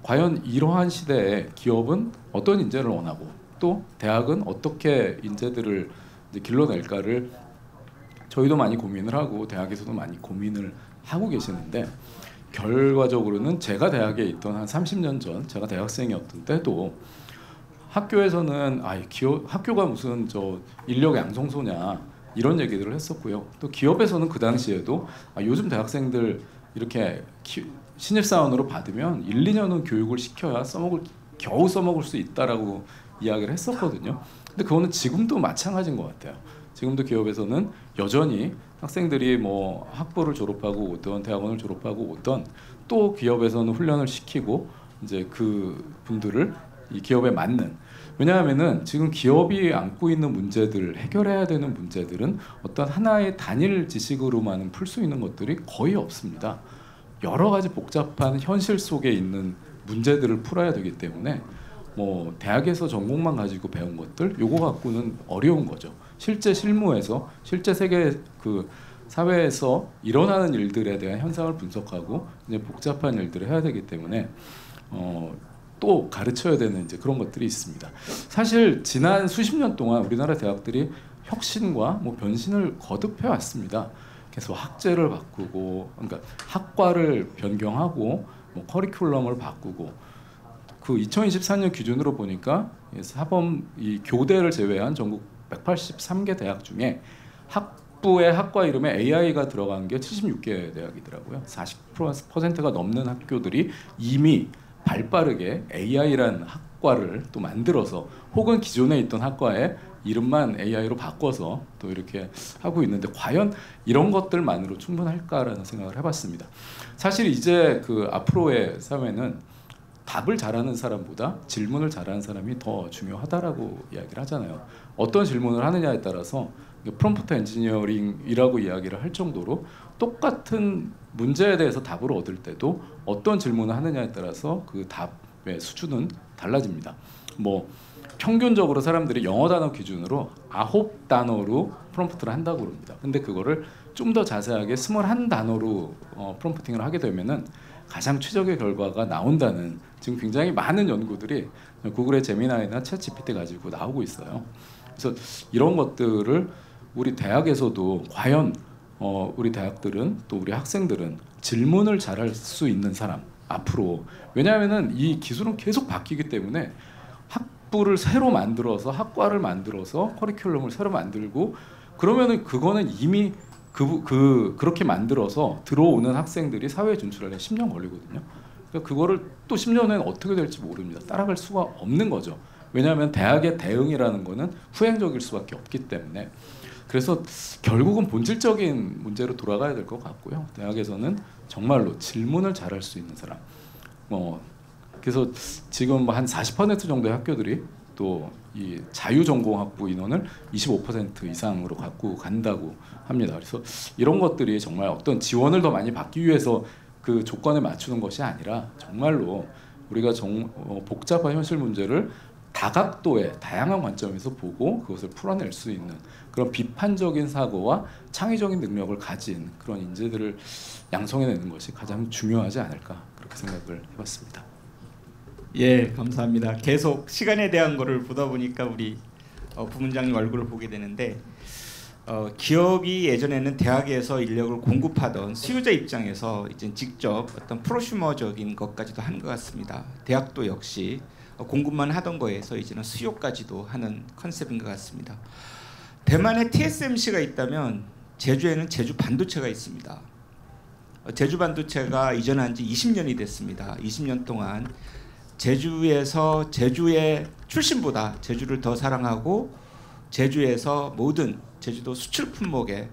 과연 이러한 시대에 기업은 어떤 인재를 원하고 또 대학은 어떻게 인재들을 이제 길러낼까를 저희도 많이 고민을 하고 대학에서도 많이 고민을 하고 계시는데 결과적으로는 제가 대학에 있던 한 30년 전 제가 대학생이었던 때도 학교에서는 학교가 무슨 저 인력 양성소냐 이런 얘기들을 했었고요. 또 기업에서는 그 당시에도 요즘 대학생들 이렇게 신입사원으로 받으면 1, 2년은 교육을 시켜야 겨우 써먹을 수 있다라고 이야기를 했었거든요. 근데 그거는 지금도 마찬가지인 것 같아요. 지금도 기업에서는 여전히 학생들이 뭐 학부를 졸업하고 오던 대학원을 졸업하고 오던 또 기업에서는 훈련을 시키고 이제 그 분들을 이 기업에 맞는 왜냐하면은 지금 기업이 안고 있는 문제들 해결해야 되는 문제들은 어떤 하나의 단일 지식으로만 풀 수 있는 것들이 거의 없습니다. 여러 가지 복잡한 현실 속에 있는 문제들을 풀어야 되기 때문에 뭐 대학에서 전공만 가지고 배운 것들 요거 갖고는 어려운 거죠. 실제 실무에서 실제 세계 그 사회에서 일어나는 일들에 대한 현상을 분석하고 이제 복잡한 일들을 해야 되기 때문에 또 가르쳐야 되는 이제 그런 것들이 있습니다. 사실 지난 수십 년 동안 우리나라 대학들이 혁신과 뭐 변신을 거듭해 왔습니다. 그래서 학제를 바꾸고, 그러니까 학과를 변경하고, 뭐 커리큘럼을 바꾸고, 그 2024년 기준으로 보니까 사범 이 교대를 제외한 전국 183개 대학 중에 학부의 학과 이름에 AI가 들어간 게 76개 대학이더라고요. 40%가 넘는 학교들이 이미 발빠르게 AI라는 학과를 또 만들어서 혹은 기존에 있던 학과에 이름만 AI로 바꿔서 또 이렇게 하고 있는데 과연 이런 것들만으로 충분할까라는 생각을 해봤습니다. 사실 이제 그 앞으로의 사회는 답을 잘하는 사람보다 질문을 잘하는 사람이 더 중요하다라고 이야기를 하잖아요. 어떤 질문을 하느냐에 따라서 프롬프트 엔지니어링이라고 이야기를 할 정도로 똑같은 문제에 대해서 답을 얻을 때도 어떤 질문을 하느냐에 따라서 그 답의 수준은 달라집니다. 뭐 평균적으로 사람들이 영어 단어 기준으로 9단어로 프롬프트를 한다고 그럽니다. 근데 그거를 좀 더 자세하게 21단어로 프롬프팅을 하게 되면은 가장 최적의 결과가 나온다는 지금 굉장히 많은 연구들이 구글의 제미나이나 챗GPT 가지고 나오고 있어요. 그래서 이런 것들을 우리 대학에서도 과연 우리 대학들은 또 우리 학생들은 질문을 잘할 수 있는 사람 앞으로, 왜냐하면은 이 기술은 계속 바뀌기 때문에 학부를 새로 만들어서 학과를 만들어서 커리큘럼을 새로 만들고 그러면은 그거는 이미 그렇게 만들어서 들어오는 학생들이 사회에 진출하려면 10년 걸리거든요. 그러니까 그거를 또 10년 후에는 어떻게 될지 모릅니다. 따라갈 수가 없는 거죠. 왜냐하면 대학의 대응이라는 거는 후행적일 수밖에 없기 때문에. 그래서 결국은 본질적인 문제로 돌아가야 될 것 같고요. 대학에서는 정말로 질문을 잘할 수 있는 사람. 그래서 지금 한 40% 정도의 학교들이 또 이 자유전공학부 인원을 25% 이상으로 갖고 간다고 합니다. 그래서 이런 것들이 정말 어떤 지원을 더 많이 받기 위해서 그 조건에 맞추는 것이 아니라 정말로 우리가 복잡한 현실 문제를 다각도의 다양한 관점에서 보고 그것을 풀어낼 수 있는 그런 비판적인 사고와 창의적인 능력을 가진 그런 인재들을 양성해내는 것이 가장 중요하지 않을까 그렇게 생각을 해봤습니다. 예, 감사합니다. 계속 시간에 대한 거를 보다 보니까 우리 부문장님 얼굴을 보게 되는데 기업이 예전에는 대학에서 인력을 공급하던 수요자 입장에서 이제 직접 어떤 프로슈머적인 것까지도 하는 것 같습니다. 대학도 역시 공급만 하던 거에서 이제는 수요까지도 하는 컨셉인 것 같습니다. 대만에 TSMC가 있다면 제주에는 제주 반도체가 있습니다. 제주 반도체가 이전한 지 20년이 됐습니다. 20년 동안 제주에서 제주의 출신보다 제주를 더 사랑하고 제주에서 모든 제주도 수출 품목의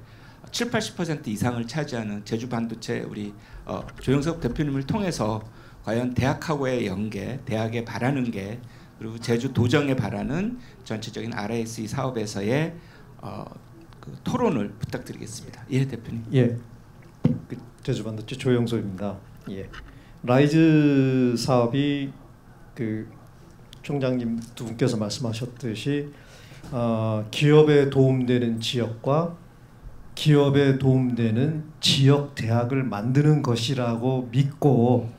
70-80% 이상을 차지하는 제주 반도체 우리 조영석 대표님을 통해서 과연 대학하고의 연계, 대학에 바라는 게 그리고 제주 도정에 바라는 전체적인 RISE 사업에서의 그 토론을 부탁드리겠습니다. 예, 대표님. 예, 제주 반도체 조영석입니다. 예, 라이즈 사업이 그 총장님 두 분께서 말씀하셨듯이 기업에 도움되는 지역과 기업에 도움되는 지역 대학을 만드는 것이라고 믿고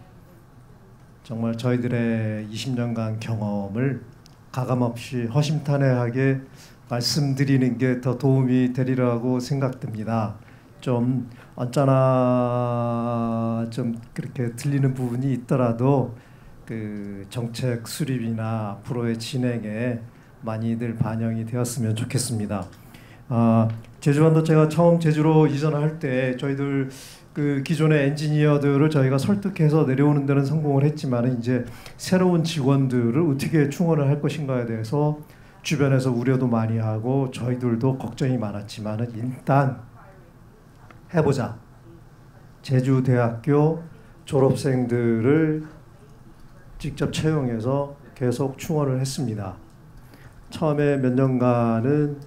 정말 저희들의 20년간 경험을 가감없이 허심탄회하게 말씀드리는 게 더 도움이 되리라고 생각됩니다. 좀 언짢아 좀 그렇게 들리는 부분이 있더라도 그 정책 수립이나 앞으로의 진행에 많이들 반영이 되었으면 좋겠습니다. 제주 반도체가 처음 제주로 이전할 때 저희들 그 기존의 엔지니어들을 저희가 설득해서 내려오는 데는 성공을 했지만 이제 새로운 직원들을 어떻게 충원을 할 것인가에 대해서 주변에서 우려도 많이 하고 저희들도 걱정이 많았지만 일단 해보자. 제주대학교 졸업생들을 직접 채용해서 계속 충원을 했습니다. 처음에 몇 년간은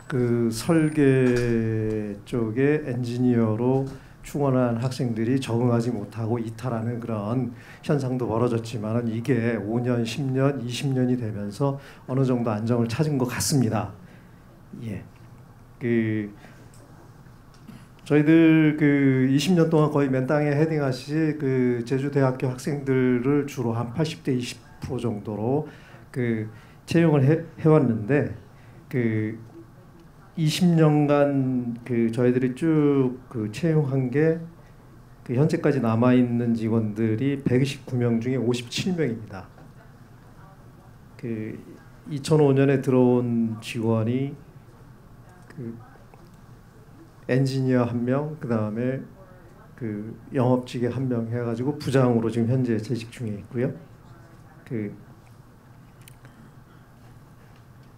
그 설계 쪽에 엔지니어로 충원한 학생들이 적응하지 못하고 이탈하는 그런 현상도 벌어졌지만 이게 5년, 10년, 20년이 되면서 어느 정도 안정을 찾은 것 같습니다. 예, 저희들 그 20년 동안 거의 맨 땅에 헤딩하시지 그 제주대학교 학생들을 주로 한 80대 20% 정도로 그 채용을 해왔는데 그 20년간 그 저희들이 쭉 그 채용한 게 그 현재까지 남아 있는 직원들이 129명 중에 57명입니다. 그 2005년에 들어온 직원이 그 엔지니어 1명, 그 다음에 그 영업직에 1명 해가지고 부장으로 지금 현재 재직 중에 있고요. 그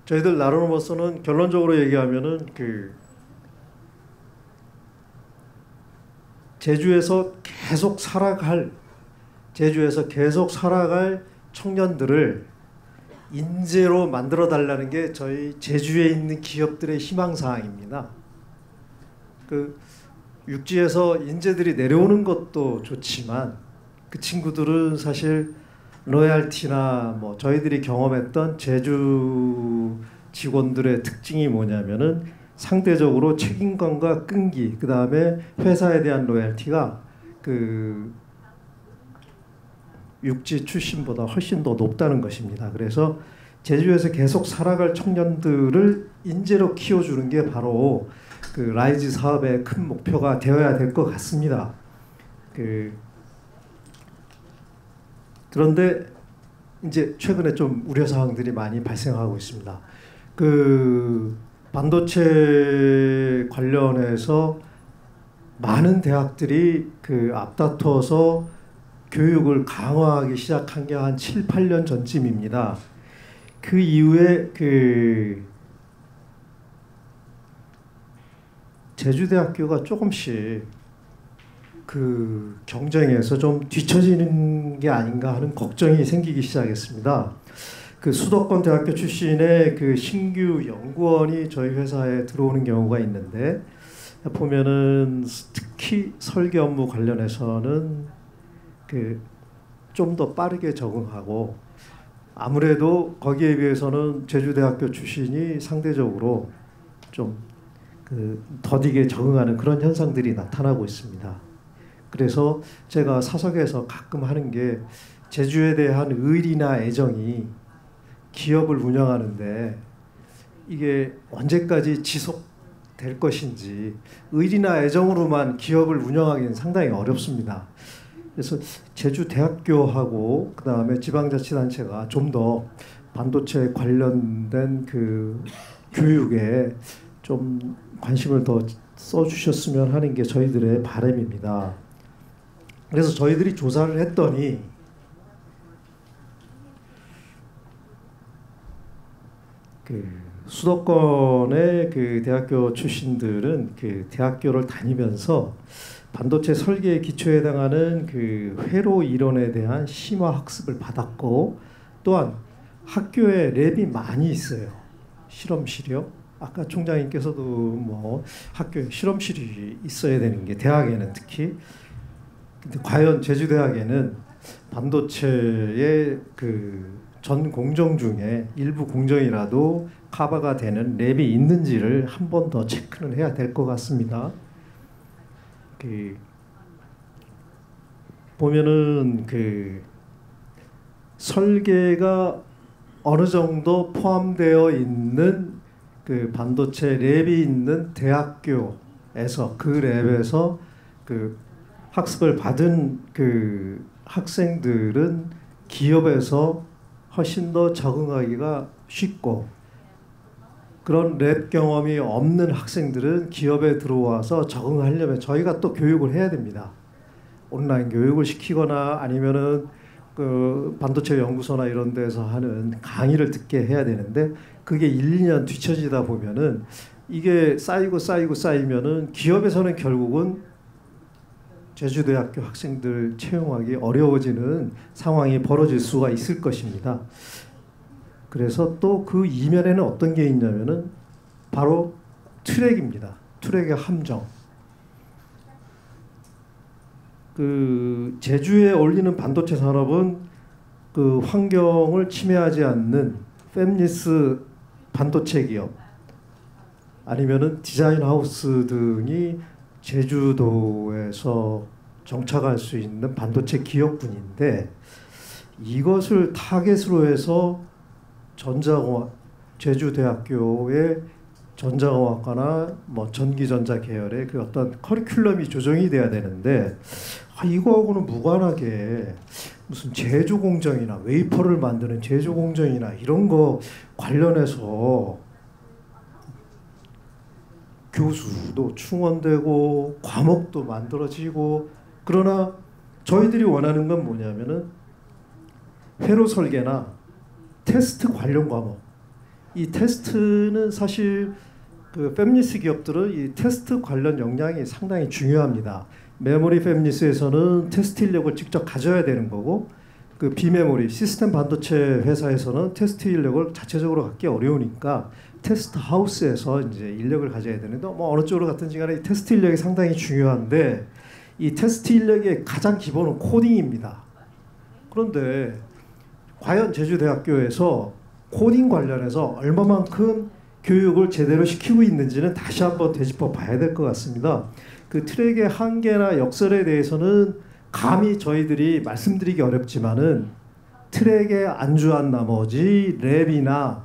저희들 나름으로서는 결론적으로 얘기하면은 그 제주에서 계속 살아갈 청년들을 인재로 만들어 달라는 게 저희 제주에 있는 기업들의 희망 사항입니다. 그 육지에서 인재들이 내려오는 것도 좋지만 그 친구들은 사실 로얄티나 뭐 저희들이 경험했던 제주 직원들의 특징이 뭐냐면은 상대적으로 책임감과 끈기, 그 다음에 회사에 대한 로열티가 그 육지 출신보다 훨씬 더 높다는 것입니다. 그래서 제주에서 계속 살아갈 청년들을 인재로 키워주는 게 바로 그 라이즈 사업의 큰 목표가 되어야 될 것 같습니다. 그런데 이제 최근에 좀 우려 사항들이 많이 발생하고 있습니다. 그 반도체 관련해서 많은 대학들이 그 앞다퉈서 교육을 강화하기 시작한 게 한 7, 8년 전쯤입니다. 그 이후에 그 제주대학교가 조금씩 그 경쟁에서 좀 뒤처지는 게 아닌가 하는 걱정이 생기기 시작했습니다. 그 수도권 대학교 출신의 그 신규 연구원이 저희 회사에 들어오는 경우가 있는데 보면은 특히 설계 업무 관련해서는 그 좀 더 빠르게 적응하고 아무래도 거기에 비해서는 제주대학교 출신이 상대적으로 좀 그 더디게 적응하는 그런 현상들이 나타나고 있습니다. 그래서 제가 사석에서 가끔 하는 게 제주에 대한 의리나 애정이 기업을 운영하는데 이게 언제까지 지속될 것인지 의리나 애정으로만 기업을 운영하기는 상당히 어렵습니다. 그래서 제주대학교하고 그 다음에 지방자치단체가 좀 더 반도체 관련된 그 교육에 좀 관심을 더 써주셨으면 하는 게 저희들의 바람입니다. 그래서 저희들이 조사를 했더니 그 수도권의 그 대학교 출신들은 그 대학교를 다니면서 반도체 설계의 기초에 해당하는 그 회로 이론에 대한 심화 학습을 받았고 또한 학교에 랩이 많이 있어요. 실험실이요. 아까 총장님께서도 뭐 학교에 실험실이 있어야 되는 게 대학에는 특히 근데 과연 제주대학에는 반도체의 그 전 공정 중에 일부 공정이라도 커버가 되는 랩이 있는지를 한 번 더 체크는 해야 될 것 같습니다. 그 보면은 그 설계가 어느 정도 포함되어 있는 그 반도체 랩이 있는 대학교에서 그 랩에서 그 학습을 받은 그 학생들은 기업에서 훨씬 더 적응하기가 쉽고 그런 랩 경험이 없는 학생들은 기업에 들어와서 적응하려면 저희가 또 교육을 해야 됩니다. 온라인 교육을 시키거나 아니면은 그 반도체 연구소나 이런 데서 하는 강의를 듣게 해야 되는데 그게 1, 2년 뒤처지다 보면은 이게 쌓이면은 기업에서는 결국은 제주대학교 학생들 채용하기 어려워지는 상황이 벌어질 수가 있을 것입니다. 그래서 또 그 이면에는 어떤 게 있냐면은 바로 트랙입니다. 트랙의 함정. 그 제주에 올리는 반도체 산업은 그 환경을 침해하지 않는 팹리스 반도체 기업 아니면은 디자인 하우스 등이 제주도에서 정착할 수 있는 반도체 기업군인데 이것을 타겟으로 해서 제주대학교의 전자공학과나 뭐 전기전자 계열의 그 어떤 커리큘럼이 조정이 돼야 되는데 이거하고는 무관하게 무슨 제조공정이나 웨이퍼를 만드는 제조공정이나 이런 거 관련해서 교수도 충원되고 과목도 만들어지고 그러나 저희들이 원하는 건 뭐냐면은 회로 설계나 테스트 관련 과목 이 테스트는 사실 그 팹리스 기업들은 이 테스트 관련 역량이 상당히 중요합니다. 메모리 팹리스에서는 테스트 인력을 직접 가져야 되는 거고 그 비메모리 시스템 반도체 회사에서는 테스트 인력을 자체적으로 갖기 어려우니까 테스트 하우스에서 이제 인력을 가져야 되는데 뭐 어느 쪽으로 갔든지 간에 이 테스트 인력이 상당히 중요한데 이 테스트 인력의 가장 기본은 코딩입니다. 그런데 과연 제주대학교에서 코딩 관련해서 얼마만큼 교육을 제대로 시키고 있는지는 다시 한번 되짚어 봐야 될 것 같습니다. 그 트랙의 한계나 역설에 대해서는 감히 저희들이 말씀드리기 어렵지만은 트랙에 안주한 나머지 랩이나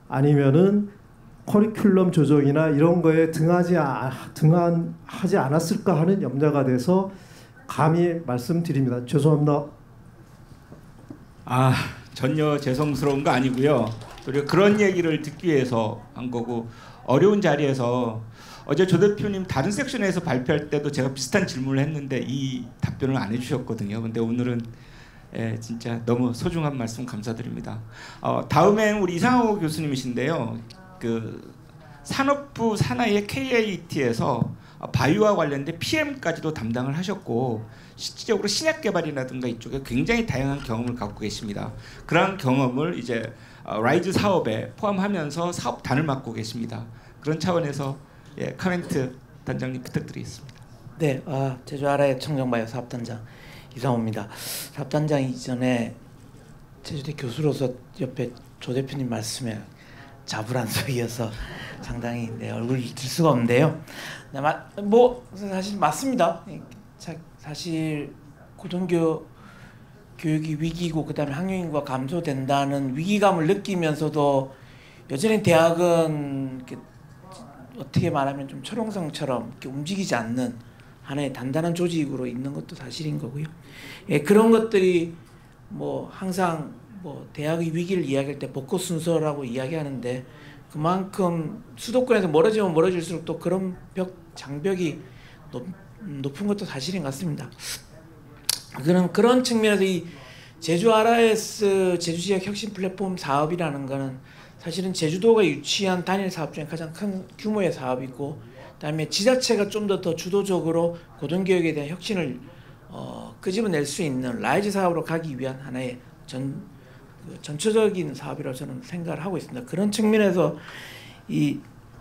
아니면은 커리큘럼 조정이나 이런 거에 등하지 않았을까 하는 염려가 돼서 감히 말씀드립니다. 죄송합니다. 전혀 죄송스러운 거 아니고요. 우리가 그런 얘기를 듣기 위해서 한 거고, 어려운 자리에서 어제 조 대표님 다른 섹션에서 발표할 때도 제가 비슷한 질문을 했는데 이 답변을 안 해주셨거든요. 근데 오늘은 진짜 너무 소중한 말씀 감사드립니다. 다음엔 우리 이상호 교수님이신데요. 그 산업부 산하의 KIT에서 바이오와 관련된 PM까지도 담당을 하셨고, 실질적으로 신약 개발이라든가 이쪽에 굉장히 다양한 경험을 갖고 계십니다. 그러한 경험을 이제 라이즈 사업에 포함하면서 사업단을 맡고 계십니다. 그런 차원에서 카멘트 단장님 부탁드리겠습니다. 네, 제주 아라의 청정바이오 사업단장 이상호입니다. 사업단장 이전에 제주대 교수로서 옆에 조 대표님 말씀에 자불안석이어서 상당히 얼굴을 들 수가 없는데요. 뭐 사실 맞습니다. 사실 고등교 교육이 위기고 그다음에 학령 인구가 감소된다는 위기감을 느끼면서도 여전히 대학은 이렇게 어떻게 말하면 좀 철옹성처럼 이렇게 움직이지 않는 하나의 단단한 조직으로 있는 것도 사실인 거고요. 그런 것들이 뭐 항상 뭐 대학의 위기를 이야기할 때 벚꽃 순서라고 이야기하는데, 그만큼 수도권에서 멀어지면 멀어질수록 또 그런 장벽이 높은 것도 사실인 것 같습니다. 그런 측면에서 이 제주 RIS 제주 지역 혁신 플랫폼 사업이라는 거는 사실은 제주도가 유치한 단일 사업 중에 가장 큰 규모의 사업이고, 그다음에 지자체가 좀 더 주도적으로 고등교육에 대한 혁신을 끄집어낼 수 있는 라이즈 사업으로 가기 위한 하나의 전체적인 사업이라고 저는 생각을 하고 있습니다. 그런 측면에서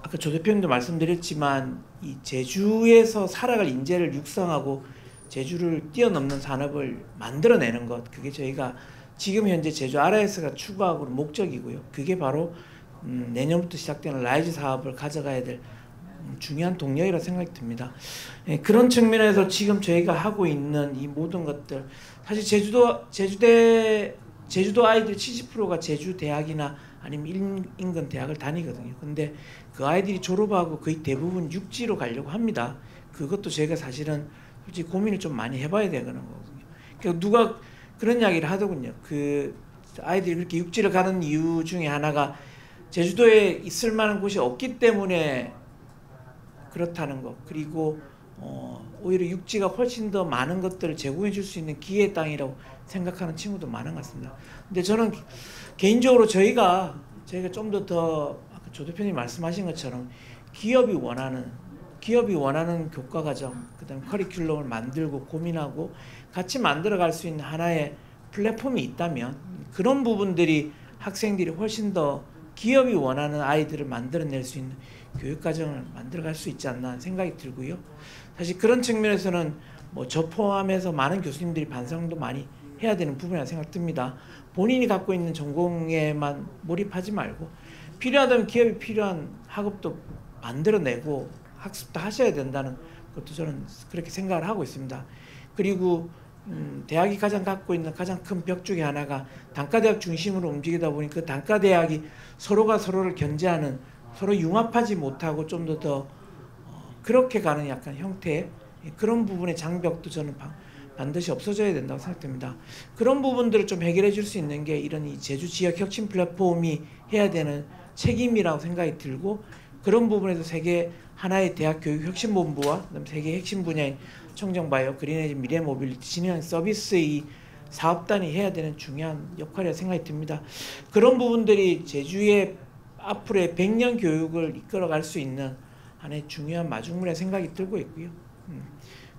아까 조 대표님도 말씀드렸지만 이 제주에서 살아갈 인재를 육성하고 제주를 뛰어넘는 산업을 만들어내는 것, 그게 저희가 지금 현재 제주 RIS가 추구하고 있는 목적이고요. 그게 바로 내년부터 시작되는 라이즈 사업을 가져가야 될 중요한 동력이라고 생각이 듭니다. 그런 측면에서 지금 저희가 하고 있는 이 모든 것들, 사실 제주도 아이들 70%가 제주 대학이나 아니면 인근 대학을 다니거든요. 근데 그 아이들이 졸업하고 거의 대부분 육지로 가려고 합니다. 그것도 제가 사실은 솔직히 고민을 좀 많이 해봐야 되는 거거든요. 그러니까 누가 그런 이야기를 하더군요. 그 아이들이 그렇게 육지를 가는 이유 중에 하나가 제주도에 있을 만한 곳이 없기 때문에 그렇다는 것, 그리고 오히려 육지가 훨씬 더 많은 것들을 제공해 줄 수 있는 기회의 땅이라고 생각하는 친구도 많은 것 같습니다. 근데 저는 개인적으로 저희가 좀 더 아까 조 대표님 말씀하신 것처럼 기업이 원하는 교과과정, 그다음에 커리큘럼을 만들고 고민하고 같이 만들어갈 수 있는 하나의 플랫폼이 있다면, 그런 부분들이 학생들이 훨씬 더 기업이 원하는 아이들을 만들어낼 수 있는 교육과정을 만들어갈 수 있지 않나 생각이 들고요. 사실 그런 측면에서는 뭐 저 포함해서 많은 교수님들이 반성도 많이 해야 되는 부분이라고 생각됩니다. 본인이 갖고 있는 전공에만 몰입하지 말고 필요하다면 기업이 필요한 학업도 만들어내고 학습도 하셔야 된다는 것도 저는 그렇게 생각을 하고 있습니다. 그리고 대학이 갖고 있는 가장 큰 벽 중에 하나가 단과대학 중심으로 움직이다 보니 그 단과대학이 서로가 서로를 견제하는, 서로 융합하지 못하고 좀 더 그렇게 가는 약간 형태의 그런 부분의 장벽도 저는 반드시 없어져야 된다고 생각됩니다. 그런 부분들을 좀 해결해 줄 수 있는 게 이런 이 제주 지역 혁신 플랫폼이 해야 되는 책임이라고 생각이 들고, 그런 부분에서 세계 하나의 대학 교육 혁신본부와 그다음에 세계 핵심 분야인 청정바이오, 그린에너지, 미래 모빌리티, 진행 서비스 이 사업단이 해야 되는 중요한 역할이라고 생각이 듭니다. 그런 부분들이 제주의 앞으로의 100년 교육을 이끌어갈 수 있는 하나의 중요한 마중물의 생각이 들고 있고요.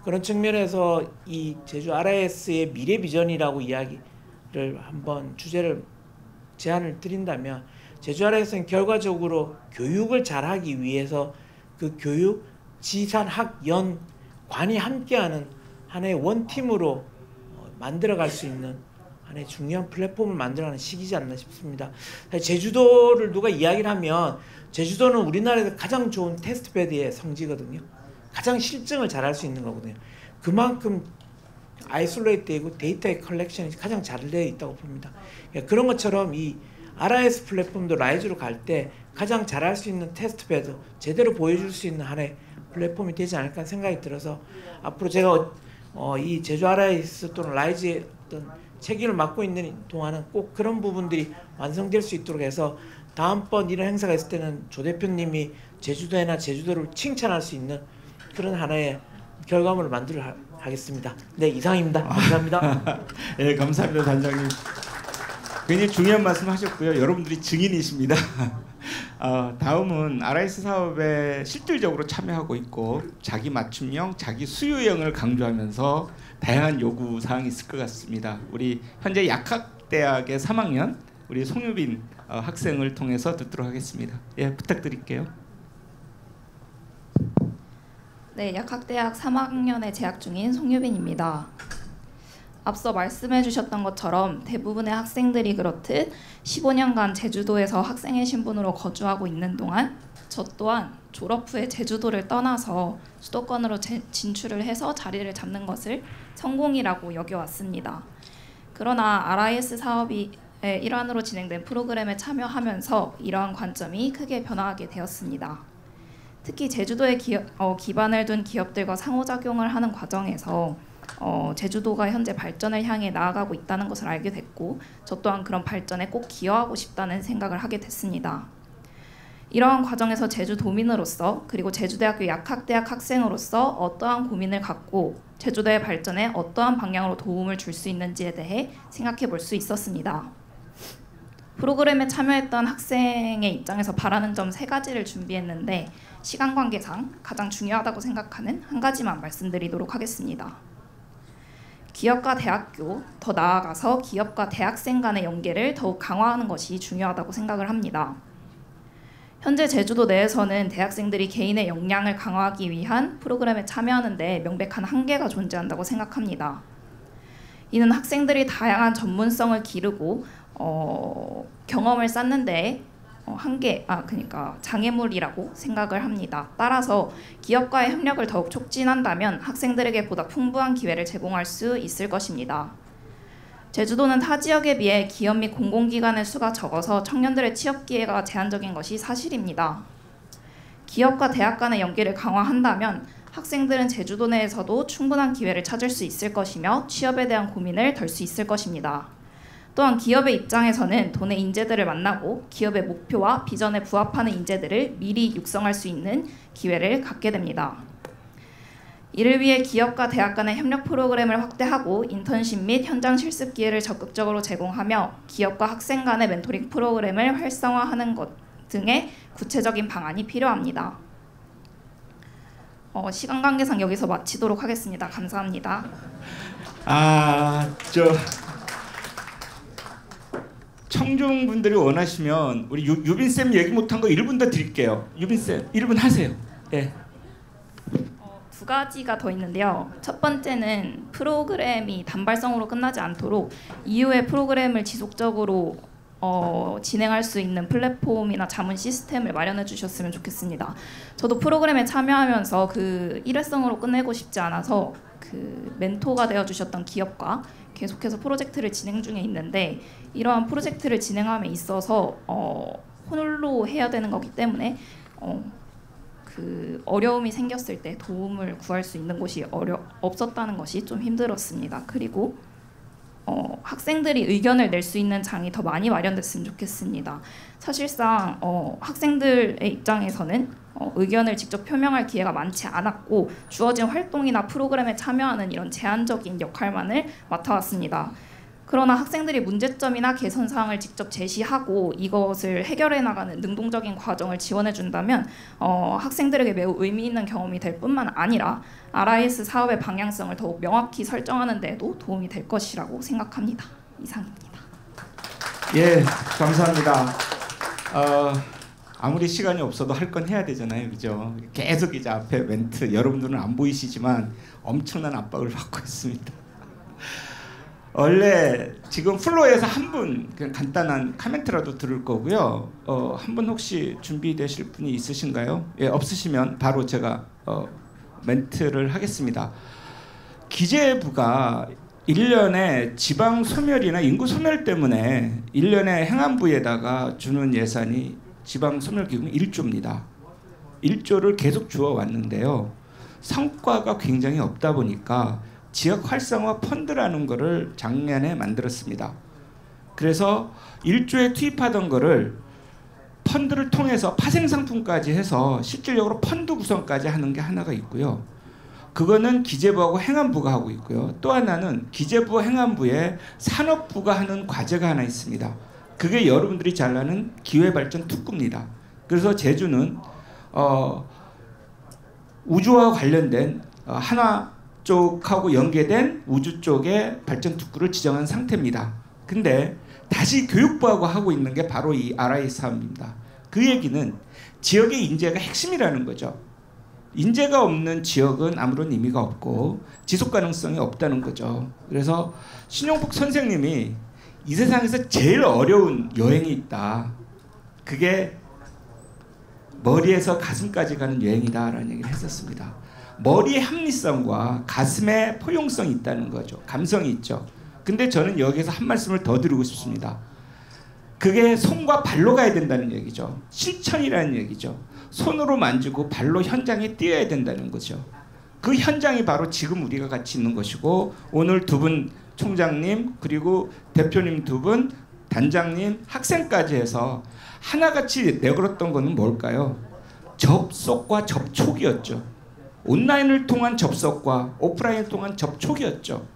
그런 측면에서 이 제주 RIS의 미래 비전이라고 이야기를 한번 제안을 드린다면, 제주 RIS는 결과적으로 교육을 잘하기 위해서 그 교육, 지산, 학, 연, 관이 함께하는 하나의 원팀으로 만들어갈 수 있는 하나의 중요한 플랫폼을 만들어가는 시기지 않나 싶습니다. 제주도를 누가 이야기를 하면 제주도는 우리나라에서 가장 좋은 테스트베드의 성지거든요. 가장 실증을 잘할 수 있는 거거든요. 그만큼 아이솔레이트되고 데이터의 컬렉션이 가장 잘 되어 있다고 봅니다. 그런 것처럼 이 RIS 플랫폼도 라이즈로 갈 때 가장 잘할 수 있는 테스트베드, 제대로 보여줄 수 있는 하나의 플랫폼이 되지 않을까 생각이 들어서 앞으로 제가 이 제주 RIS 또는 라이즈의 어떤 책임을 맡고 있는 동안은 꼭 그런 부분들이 완성될 수 있도록 해서 다음번 이런 행사가 있을 때는 조 대표님이 제주도나 제주도를 칭찬할 수 있는 그런 하나의 결과물을 만들어 하겠습니다. 네, 이상입니다. 감사합니다. 네, 감사합니다, 단장님. 굉장히 중요한 말씀하셨고요. 여러분들이 증인이십니다. 다음은 RIS 사업에 실질적으로 참여하고 있고 자기 맞춤형, 자기 수요형을 강조하면서 다양한 요구 사항이 있을 것 같습니다. 우리 현재 약학대학의 3학년 우리 송유빈 학생을 통해서 듣도록 하겠습니다. 예, 부탁드릴게요. 네, 약학대학 3학년에 재학 중인 송유빈입니다. 앞서 말씀해 주셨던 것처럼 대부분의 학생들이 그렇듯 15년간 제주도에서 학생의 신분으로 거주하고 있는 동안 저 또한 졸업 후에 제주도를 떠나서 수도권으로 진출을 해서 자리를 잡는 것을 성공이라고 여겨왔습니다. 그러나 RIS 사업이 일환으로 진행된 프로그램에 참여하면서 이러한 관점이 크게 변화하게 되었습니다. 특히 제주도에 기반을 둔 기업들과 상호작용을 하는 과정에서 제주도가 현재 발전을 향해 나아가고 있다는 것을 알게 됐고 저 또한 그런 발전에 꼭 기여하고 싶다는 생각을 하게 됐습니다. 이러한 과정에서 제주도민으로서 그리고 제주대학교 약학대학 학생으로서 어떠한 고민을 갖고 제주도의 발전에 어떠한 방향으로 도움을 줄 수 있는지에 대해 생각해 볼 수 있었습니다. 프로그램에 참여했던 학생의 입장에서 바라는 점 3가지를 준비했는데 시간 관계상 가장 중요하다고 생각하는 한 가지만 말씀드리도록 하겠습니다. 기업과 대학교, 더 나아가서 기업과 대학생 간의 연계를 더욱 강화하는 것이 중요하다고 생각을 합니다. 현재 제주도 내에서는 대학생들이 개인의 역량을 강화하기 위한 프로그램에 참여하는 데 명백한 한계가 존재한다고 생각합니다. 이는 학생들이 다양한 전문성을 기르고 경험을 쌓는 데 그러니까 장애물이라고 생각을 합니다. 따라서 기업과의 협력을 더욱 촉진한다면 학생들에게 보다 풍부한 기회를 제공할 수 있을 것입니다. 제주도는 타 지역에 비해 기업 및 공공기관의 수가 적어서 청년들의 취업 기회가 제한적인 것이 사실입니다. 기업과 대학 간의 연계를 강화한다면 학생들은 제주도 내에서도 충분한 기회를 찾을 수 있을 것이며 취업에 대한 고민을 덜 수 있을 것입니다. 또한 기업의 입장에서는 돈의 인재들을 만나고 기업의 목표와 비전에 부합하는 인재들을 미리 육성할 수 있는 기회를 갖게 됩니다. 이를 위해 기업과 대학 간의 협력 프로그램을 확대하고 인턴십 및 현장 실습 기회를 적극적으로 제공하며 기업과 학생 간의 멘토링 프로그램을 활성화하는 것 등의 구체적인 방안이 필요합니다. 시간 관계상 여기서 마치도록 하겠습니다. 감사합니다. 청중분들이 원하시면 우리 유빈쌤 얘기 못한 거 1분 더 드릴게요. 유빈쌤 1분 하세요. 예. 2가지가 더 있는데요. 첫 번째는 프로그램이 단발성으로 끝나지 않도록 이후에 프로그램을 지속적으로 진행할 수 있는 플랫폼이나 자문 시스템을 마련해 주셨으면 좋겠습니다. 저도 프로그램에 참여하면서 그 일회성으로 끝내고 싶지 않아서 그 멘토가 되어 주셨던 기업과 계속해서 프로젝트를 진행 중에 있는데 이러한 프로젝트를 진행함에 있어서 홀로 해야 되는 거기 때문에 그 어려움이 생겼을 때 도움을 구할 수 있는 곳이 없었다는 것이 좀 힘들었습니다. 그리고 학생들이 의견을 낼 수 있는 장이 더 많이 마련됐으면 좋겠습니다. 사실상 학생들의 입장에서는 의견을 직접 표명할 기회가 많지 않았고 주어진 활동이나 프로그램에 참여하는 이런 제한적인 역할만을 맡아왔습니다. 그러나 학생들이 문제점이나 개선 사항을 직접 제시하고 이것을 해결해 나가는 능동적인 과정을 지원해 준다면 학생들에게 매우 의미 있는 경험이 될 뿐만 아니라 RIS 사업의 방향성을 더욱 명확히 설정하는 데에도 도움이 될 것이라고 생각합니다. 이상입니다. 예, 감사합니다. 아무리 시간이 없어도 할 건 해야 되잖아요, 그죠? 계속 이제 앞에 멘트 여러분들은 안 보이시지만 엄청난 압박을 받고 있습니다. 원래 지금 플로어에서 한 분 그냥 간단한 코멘트라도 들을 거고요. 한 분 혹시 준비되실 분이 있으신가요? 예, 없으시면 바로 제가 멘트를 하겠습니다. 기재부가 1년에 지방 소멸이나 인구 소멸 때문에 1년에 행안부에다가 주는 예산이 지방 소멸 기금 1조입니다. 1조를 계속 주어 왔는데요. 성과가 굉장히 없다 보니까 지역 활성화 펀드라는 거를 작년에 만들었습니다. 그래서 1조에 투입하던 거를 펀드를 통해서 파생 상품까지 해서 실질적으로 펀드 구성까지 하는 게 하나가 있고요. 그거는 기재부하고 행안부가 하고 있고요. 또 하나는 기재부와 행안부에 산업부가 하는 과제가 하나 있습니다. 그게 여러분들이 잘 아는 기회발전 특구입니다. 그래서 제주는 우주와 관련된 하나 쪽하고 연계된 우주 쪽의 발전 특구를 지정한 상태입니다. 근데 다시 교육부하고 하고 있는 게 바로 이 RI 사업입니다. 그 얘기는 지역의 인재가 핵심이라는 거죠. 인재가 없는 지역은 아무런 의미가 없고 지속 가능성이 없다는 거죠. 그래서 신용복 선생님이 이 세상에서 제일 어려운 여행이 있다. 그게 머리에서 가슴까지 가는 여행이다라는 얘기를 했었습니다. 머리의 합리성과 가슴의 포용성이 있다는 거죠. 감성이 있죠. 근데 저는 여기서 한 말씀을 더 드리고 싶습니다. 그게 손과 발로 가야 된다는 얘기죠. 실천이라는 얘기죠. 손으로 만지고 발로 현장에 뛰어야 된다는 거죠. 그 현장이 바로 지금 우리가 같이 있는 것이고 오늘 두 분 총장님 그리고 대표님 두 분 단장님 학생까지 해서 하나같이 내걸었던 것은 뭘까요? 접속과 접촉이었죠. 온라인을 통한 접속과 오프라인을 통한 접촉이었죠.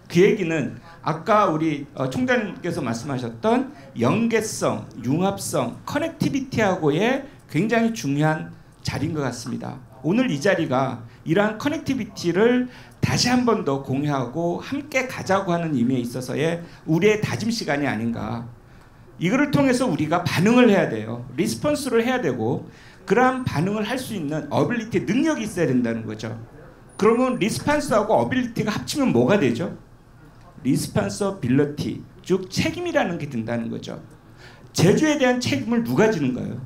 그 얘기는 아까 우리 총장님께서 말씀하셨던 연계성, 융합성, 커넥티비티하고의 굉장히 중요한 자리인 것 같습니다. 오늘 이 자리가 이러한 커넥티비티를 다시 한 번 더 공유하고 함께 가자고 하는 의미에 있어서의 우리의 다짐 시간이 아닌가. 이거를 통해서 우리가 반응을 해야 돼요. 리스폰스를 해야 되고 그러한 반응을 할 수 있는 어빌리티, 능력이 있어야 된다는 거죠. 그러면 리스폰스하고 어빌리티가 합치면 뭐가 되죠? 리스폰서빌리티, 즉 책임이라는 게 든다는 거죠. 제주에 대한 책임을 누가 지는 거예요?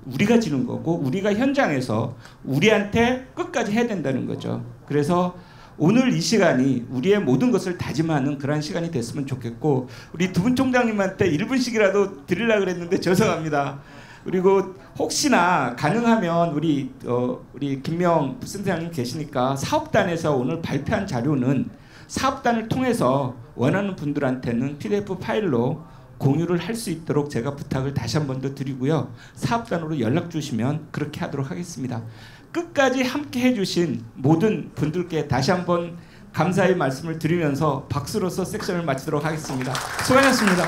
우리가 지는 거고 우리가 현장에서 우리한테 끝까지 해야 된다는 거죠. 그래서 오늘 이 시간이 우리의 모든 것을 다짐하는 그런 시간이 됐으면 좋겠고 우리 두 분 총장님한테 1분씩이라도 드리려고 그랬는데 죄송합니다. 그리고 혹시나 가능하면 우리 김명 부센터장님 계시니까 사업단에서 오늘 발표한 자료는 사업단을 통해서 원하는 분들한테는 PDF 파일로 공유를 할 수 있도록 제가 부탁을 다시 한 번 더 드리고요. 사업단으로 연락 주시면 그렇게 하도록 하겠습니다. 끝까지 함께 해주신 모든 분들께 다시 한번 감사의 말씀을 드리면서 박수로서 섹션을 마치도록 하겠습니다. 수고하셨습니다.